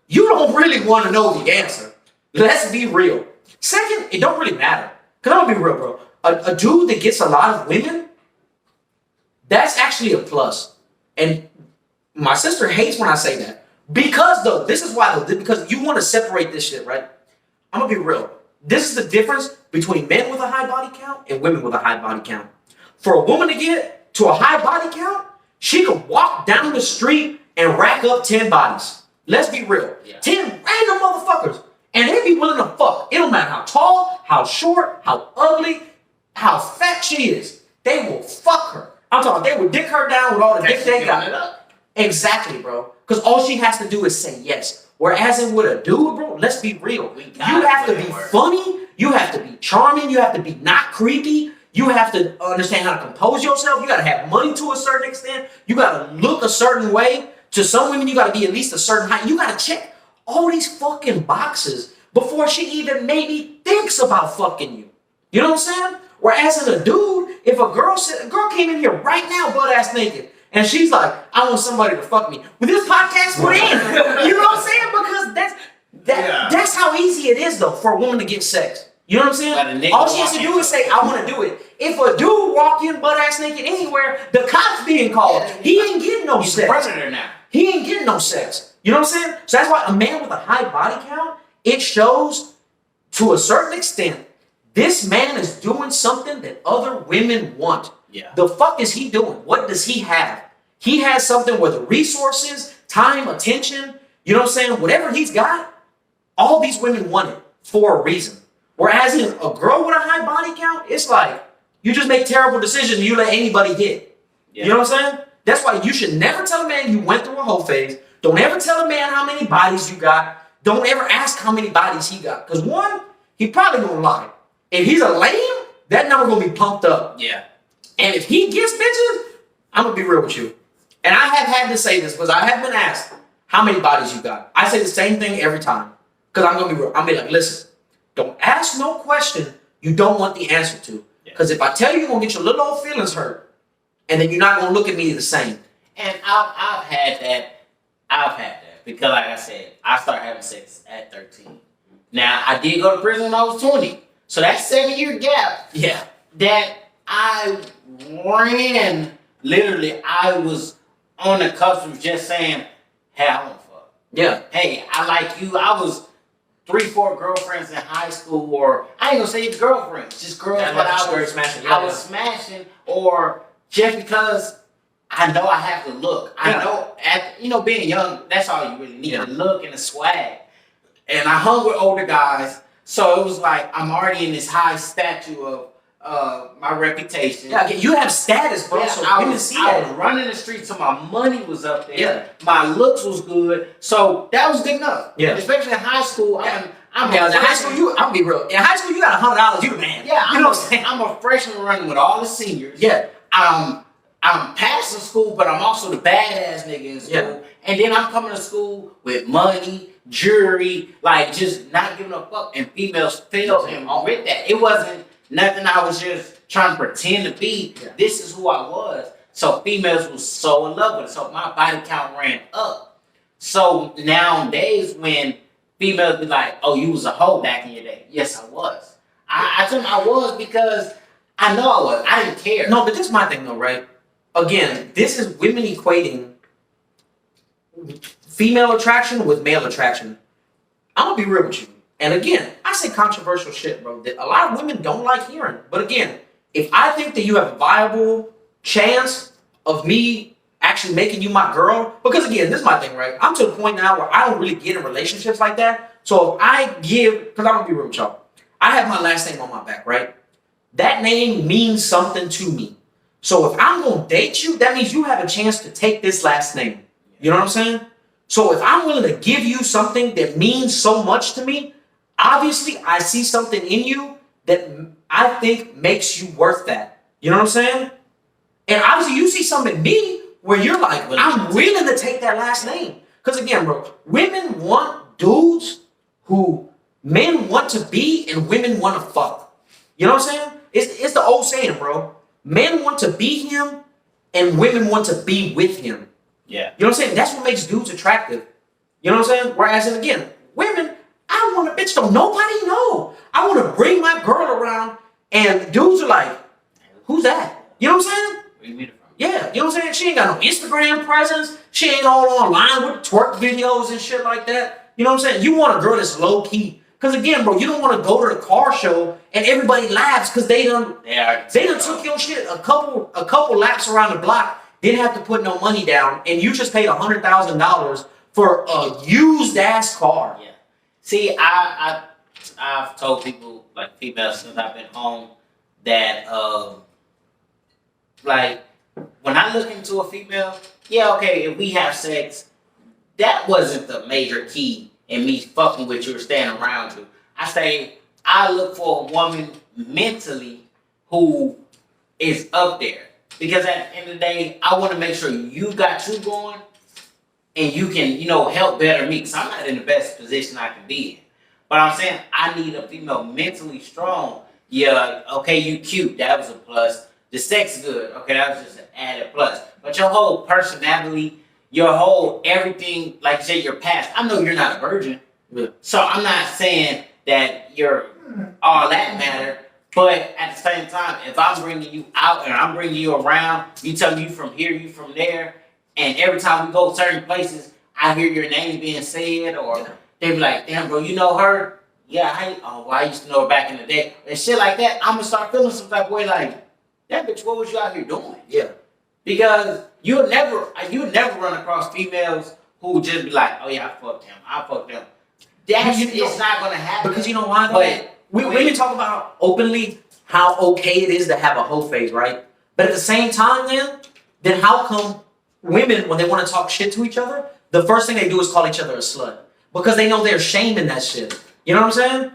S1: you don't really want to know the answer. Let's be real. Second, it don't really matter. Because I'm gonna be real, bro. A dude that gets a lot of women, that's actually a plus. And my sister hates when I say that. Because though, this is why though, because you want to separate this shit, right? I'm gonna be real. This is the difference between men with a high body count and women with a high body count. For a woman to get to a high body count, she could walk down the street and rack up 10 bodies. Let's be real. Yeah. 10 random motherfuckers. And they be willing to fuck. It don't matter how tall, how short, how ugly, how fat she is. They will fuck her. I'm talking, they would dick her down with all the dick they got. Exactly, bro. Because all she has to do is say yes. Whereas in with a dude, bro, let's be real. You have to be funny. You have to be charming. You have to be not creepy. You have to understand how to compose yourself. You got to have money to a certain extent. You got to look a certain way. To some women, you got to be at least a certain height. You got to check all these fucking boxes before she even maybe thinks about fucking you. You know what I'm saying? Whereas in a dude, if a girl came in here right now butt ass naked, and she's like, I want somebody to fuck me. Well, this podcast put in. You know what I'm saying? Because that's how easy it is, though, for a woman to get sex. You know what I'm saying? All she has to do is say, I want to do it. If a dude walk in butt ass naked anywhere, the cops being called. He ain't getting no sex. He's a predator now. He ain't getting no sex. You know what I'm saying? So that's why a man with a high body count, it shows to a certain extent, this man is doing something that other women want. Yeah. The fuck is he doing? What does he have? He has something where the resources, time, attention, you know what I'm saying? Whatever he's got, all these women want it for a reason. Whereas in a girl with a high body count, it's like, you just make terrible decisions and you let anybody hit. Yeah. You know what I'm saying? That's why you should never tell a man you went through a whole phase. Don't ever tell a man how many bodies you got. Don't ever ask how many bodies he got. Because one, he probably gonna lie. If he's a lame, that number gonna be pumped up. Yeah. And if he gets bitches, I'm gonna be real with you. And I have had to say this because I have been asked how many bodies you got. I say the same thing every time. Because I'm gonna be real. I'm gonna be like, listen, don't ask no question you don't want the answer to. Because if I tell you, you're gonna get your little old feelings hurt. And then you're not gonna look at me the same.
S2: And I've had that. Because like I said, I started having sex at 13. Now, I did go to prison when I was 20. So that's 7-year gap. Yeah. That I ran. Literally, I was on the cusp of just saying, hey, I want to fuck. Yeah. Hey, I like you. I was 3-4 girlfriends in high school, or I ain't gonna say girlfriends, just girls that I was smashing, or just because I know I have to look. I know, being young, that's all you really need, a look and a swag. And I hung with older guys, so it was like I'm already in this high statue of my reputation. Yeah, you have status, bro. Yeah, so I was running the streets, so my money was up there. Yeah. My looks was good, so that was good enough. Yeah. Especially in high school, in high school, I'll be real. In high school, you got $100, you the man. Yeah, you know what I'm saying? I'm a freshman running with all the seniors. Yeah. I'm passing school, but I'm also the badass nigga in school.
S1: Yeah.
S2: And then I'm coming to school with money, jewelry, like just not giving a fuck. And females feel him with that. It wasn't nothing I was just trying to pretend to be.
S1: Yeah.
S2: This is who I was. So females was so in love with it. So my body count ran up. So nowadays when females be like, oh, you was a hoe back in your day. Yes, I was. I told them I was because I know I was. I didn't care.
S1: No, but this is my thing though, right? Again, this is women equating female attraction with male attraction. I'm gonna be real with you. And again, I say controversial shit, bro, that a lot of women don't like hearing. But again, if I think that you have a viable chance of me actually making you my girl, because again, this is my thing, right? I'm to the point now where I don't really get in relationships like that. So if I give, because I'm gonna be real with y'all, I have my last name on my back, right? That name means something to me. So if I'm gonna date you, that means you have a chance to take this last name. You know what I'm saying? So if I'm willing to give you something that means so much to me, obviously I see something in you that I think makes you worth that. You know what I'm saying? And obviously you see something in me where you're like, I'm willing to take that last name. Because again, bro, women want dudes who men want to be and women want to fuck. You know what I'm saying? It's the old saying, bro. Men want to be him and women want to be with him.
S2: Yeah.
S1: You know what I'm saying? That's what makes dudes attractive. You know what I'm saying? Whereas, and again, women, I want a bitch don't nobody know. I want to bring my girl around and dudes are like, who's that? You know what I'm saying?
S2: Where you meet her from?
S1: Yeah, you know what I'm saying? She ain't got no Instagram presence. She ain't all online with twerk videos and shit like that. You know what I'm saying? You want a girl that's low key. Because again, bro, you don't want to go to the car show and everybody laughs because they done took your shit a couple laps around the block, didn't have to put no money down, and you just paid $100,000 for a used ass car.
S2: Yeah. See, I've told people, like females since I've been home, that like when I look into a female, yeah, okay, if we have sex, that wasn't the major key in me fucking with you or staying around you. I look for a woman mentally who is up there. Because at the end of the day, I want to make sure you got you going and you can, help better me. Because I'm not in the best position I can be in. But I'm saying I need a female mentally strong. Yeah, okay, you cute. That was a plus. The sex good. Okay, that was just an added plus. But your whole personality, your whole everything, like you said, your past. I know you're not a virgin.
S1: Yeah.
S2: So I'm not saying that you're all that matter. But at the same time, if I'm bringing you out and I'm bringing you around, you tell me you from here, you from there, and every time we go certain places, I hear your name being said, or they be like, damn, bro, you know her? Yeah, I used to know her back in the day. And shit like that, I'm going to start feeling some type of way like, that bitch, what was you out here doing?
S1: Yeah.
S2: Because you'll never run across females who just be like, oh yeah, I fucked them. It's not going to happen.
S1: Because you know why? But women talk about openly how okay it is to have a hoe phase, right? But at the same time, then how come women, when they want to talk shit to each other, the first thing they do is call each other a slut? Because they know there's shame in that shit. You know what I'm saying?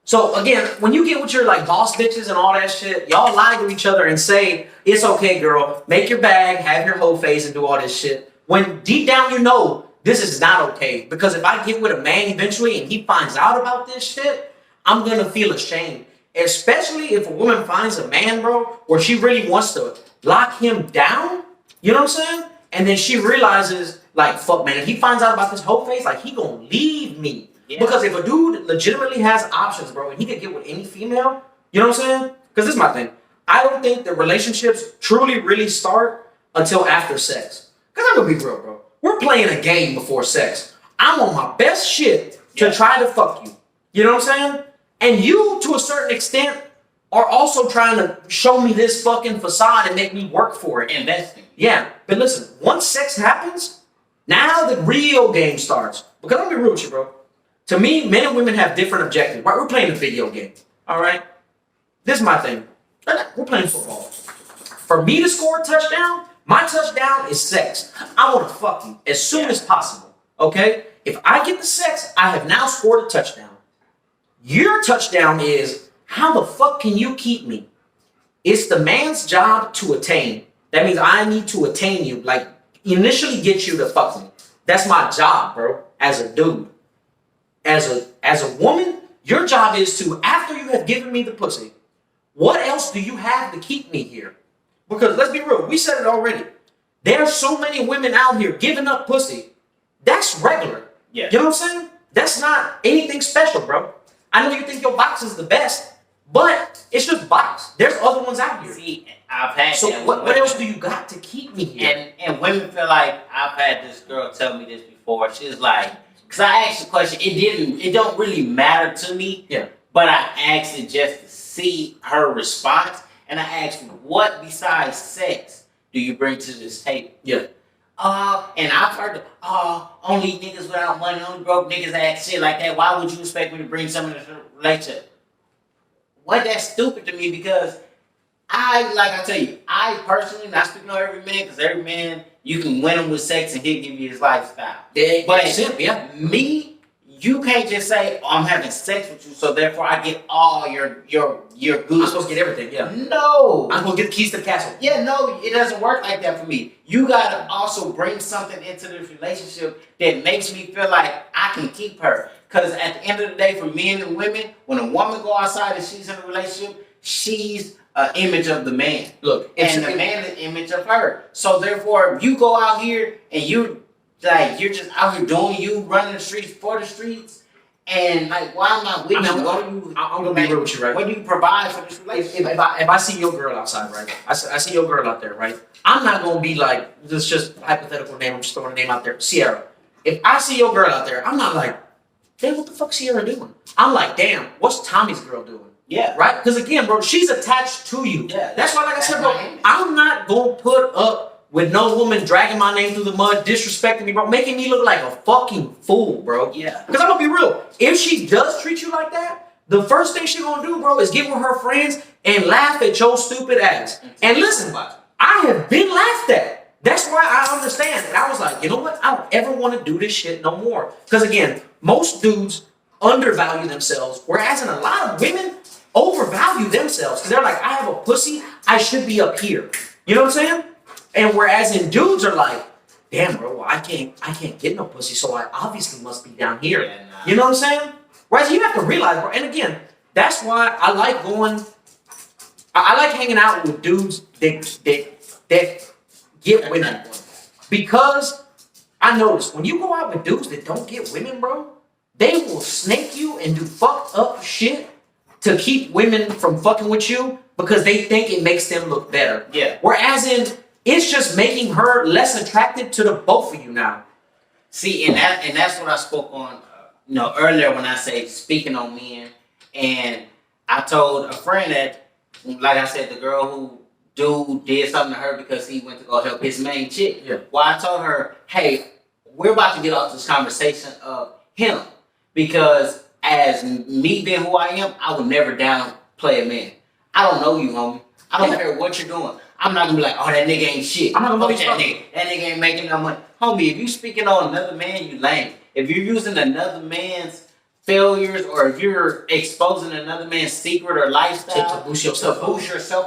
S1: So again, when you get with your like boss bitches and all that shit, y'all lie to each other and say, it's okay, girl, make your bag, have your hoe phase and do all this shit. When deep down you know, this is not okay. Because if I get with a man eventually and he finds out about this shit, I'm gonna feel ashamed. Especially if a woman finds a man, bro, where she really wants to lock him down, you know what I'm saying? And then she realizes, like, fuck, man, if he finds out about this whole face, like, he gonna leave me. Yeah. Because if a dude legitimately has options, bro, and he could get with any female, you know what I'm saying? Because this is my thing. I don't think that relationships truly really start until after sex. Because I'm gonna be real, bro. We're playing a game before sex. I'm on my best shit to try to fuck you. You know what I'm saying? And you, to a certain extent, are also trying to show me this fucking facade and make me work for it.
S2: Investing.
S1: Yeah, but listen, once sex happens, now the real game starts. Because I'm gonna be real with you, bro. To me, men and women have different objectives. Right? We're playing a video game. All right? This is my thing. We're playing football. For me to score a touchdown, my touchdown is sex. I want to fuck you as soon as possible. Okay? If I get the sex, I have now scored a touchdown. Your touchdown is, how the fuck can you keep me? It's the man's job to attain. That means I need to attain you, like initially get you to fuck me. That's my job, bro. As a dude, as a woman, your job is to, after you have given me the pussy, what else do you have to keep me here? Because let's be real, we said it already. There are so many women out here giving up pussy. That's regular.
S2: Yeah.
S1: You know what I'm saying? That's not anything special, bro. I know you think your box is the best, but it's just box. There's other ones out here.
S2: See, I've had
S1: So
S2: that
S1: what else do you got to keep me here?
S2: And women feel like, I've had this girl tell me this before. She was like, because I asked the question, it don't really matter to me.
S1: Yeah.
S2: But I asked it just to see her response. And I asked, what besides sex do you bring to this table?
S1: Yeah.
S2: And I've heard, only niggas without money, only broke niggas act shit like that. Why would you expect me to bring something to the relationship? What, that's stupid to me, because I tell you, I personally, not speaking on every man, because every man, you can win him with sex and he'll give you his lifestyle. But me, you can't just say, I'm having sex with you, so therefore I get all your goods.
S1: I'm supposed to get everything, yeah.
S2: No.
S1: I'm supposed to get the keys to the castle.
S2: Yeah, no, it doesn't work like that for me. You gotta also bring something into this relationship that makes me feel like I can keep her. Because at the end of the day, for men and women, when a woman go outside and she's in a relationship, she's an image of the man.
S1: Look,
S2: and the man is an image of her. So therefore, if you go out here and you're just out here doing you, running the streets for the streets, and like, why am I with you?
S1: I'm gonna be real with you, right?
S2: What do you provide for this relationship?
S1: If I see your girl outside, right? I see your girl out there, right? I'm not gonna be like, this is just a hypothetical name, I'm just throwing a name out there, Sierra. If I see your girl out there, I'm not like, damn, what the fuck's Sierra doing? I'm like, damn, what's Tommy's girl doing?
S2: Yeah.
S1: Right? Because again, bro, she's attached to you.
S2: Yeah.
S1: That's why, like I said, bro, I'm not gonna put up with no woman dragging my name through the mud, disrespecting me, bro, making me look like a fucking fool, bro.
S2: Yeah.
S1: Because I'm gonna be real. If she does treat you like that, the first thing she gonna do, bro, is get with her friends and laugh at your stupid ass. And listen, I have been laughed at. That's why I understand. And I was like, you know what? I don't ever want to do this shit no more. Because again, most dudes undervalue themselves, whereas in a lot of women overvalue themselves. Because they're like, I have a pussy, I should be up here. You know what I'm saying? And whereas in dudes are like, damn, bro, well, I can't get no pussy, so I obviously must be down here.
S2: Yeah, nah.
S1: You know what I'm saying? Whereas you have to realize, bro, and again, that's why I like going, I like hanging out with dudes that get women. Because I noticed when you go out with dudes that don't get women, bro, they will snake you and do fucked up shit to keep women from fucking with you because they think it makes them look better.
S2: Yeah.
S1: Whereas it's just making her less attracted to the both of you now.
S2: See, and that's what I spoke on, earlier when I say speaking on men, and I told a friend that, like I said, the girl who dude did something to her because he went to go help his main chick.
S1: Yeah.
S2: Well, I told her, hey, we're about to get off this conversation of him, because as me being who I am, I would never downplay a man. I don't know you, homie. I don't care what you're doing. I'm not gonna be like, oh, that nigga ain't shit. I'm not gonna that nigga. That nigga ain't making no money. Homie, if you speaking on another man, you lame. If you're using another man's failures, or if you're exposing another man's secret or lifestyle
S1: to boost yourself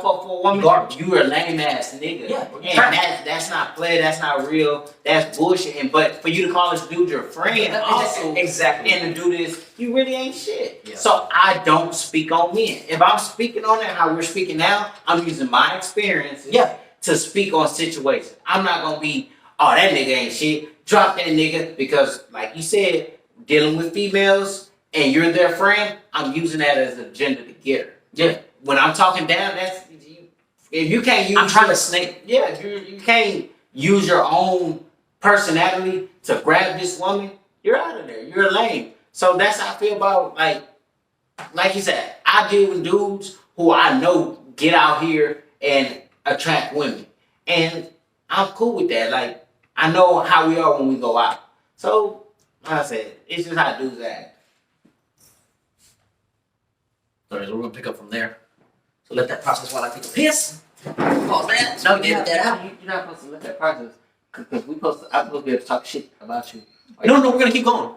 S2: up for a woman, you are a lame ass nigga.
S1: Yeah,
S2: and that's not play, that's not real, that's bullshit. And but for you to call this dude your friend also,
S1: exactly,
S2: and to do this, you really ain't shit.
S1: Yeah.
S2: So I don't speak on men. If I'm speaking on it how we're speaking now, I'm using my experience to speak on situations. I'm not gonna be, oh, that nigga ain't shit. Drop that nigga, because like you said, dealing with females and you're their friend, I'm using that as an agenda to get her. Yeah. When I'm talking down, if you can't use,
S1: I'm trying to snake.
S2: Yeah, if you can't use your own personality to grab this woman, you're out of there. You're lame. So that's how I feel about, like you said, I deal with dudes who I know get out here and attract women. And I'm cool with that. Like, I know how we are when we go out. So, like I said, it's just how dudes act.
S1: Alright, so we're gonna pick up from there. So let that process while I take a piss. Pause that. No, get that out.
S2: You're not supposed to let that process, because I'm supposed to be able to talk shit about you.
S1: No, we're gonna keep going.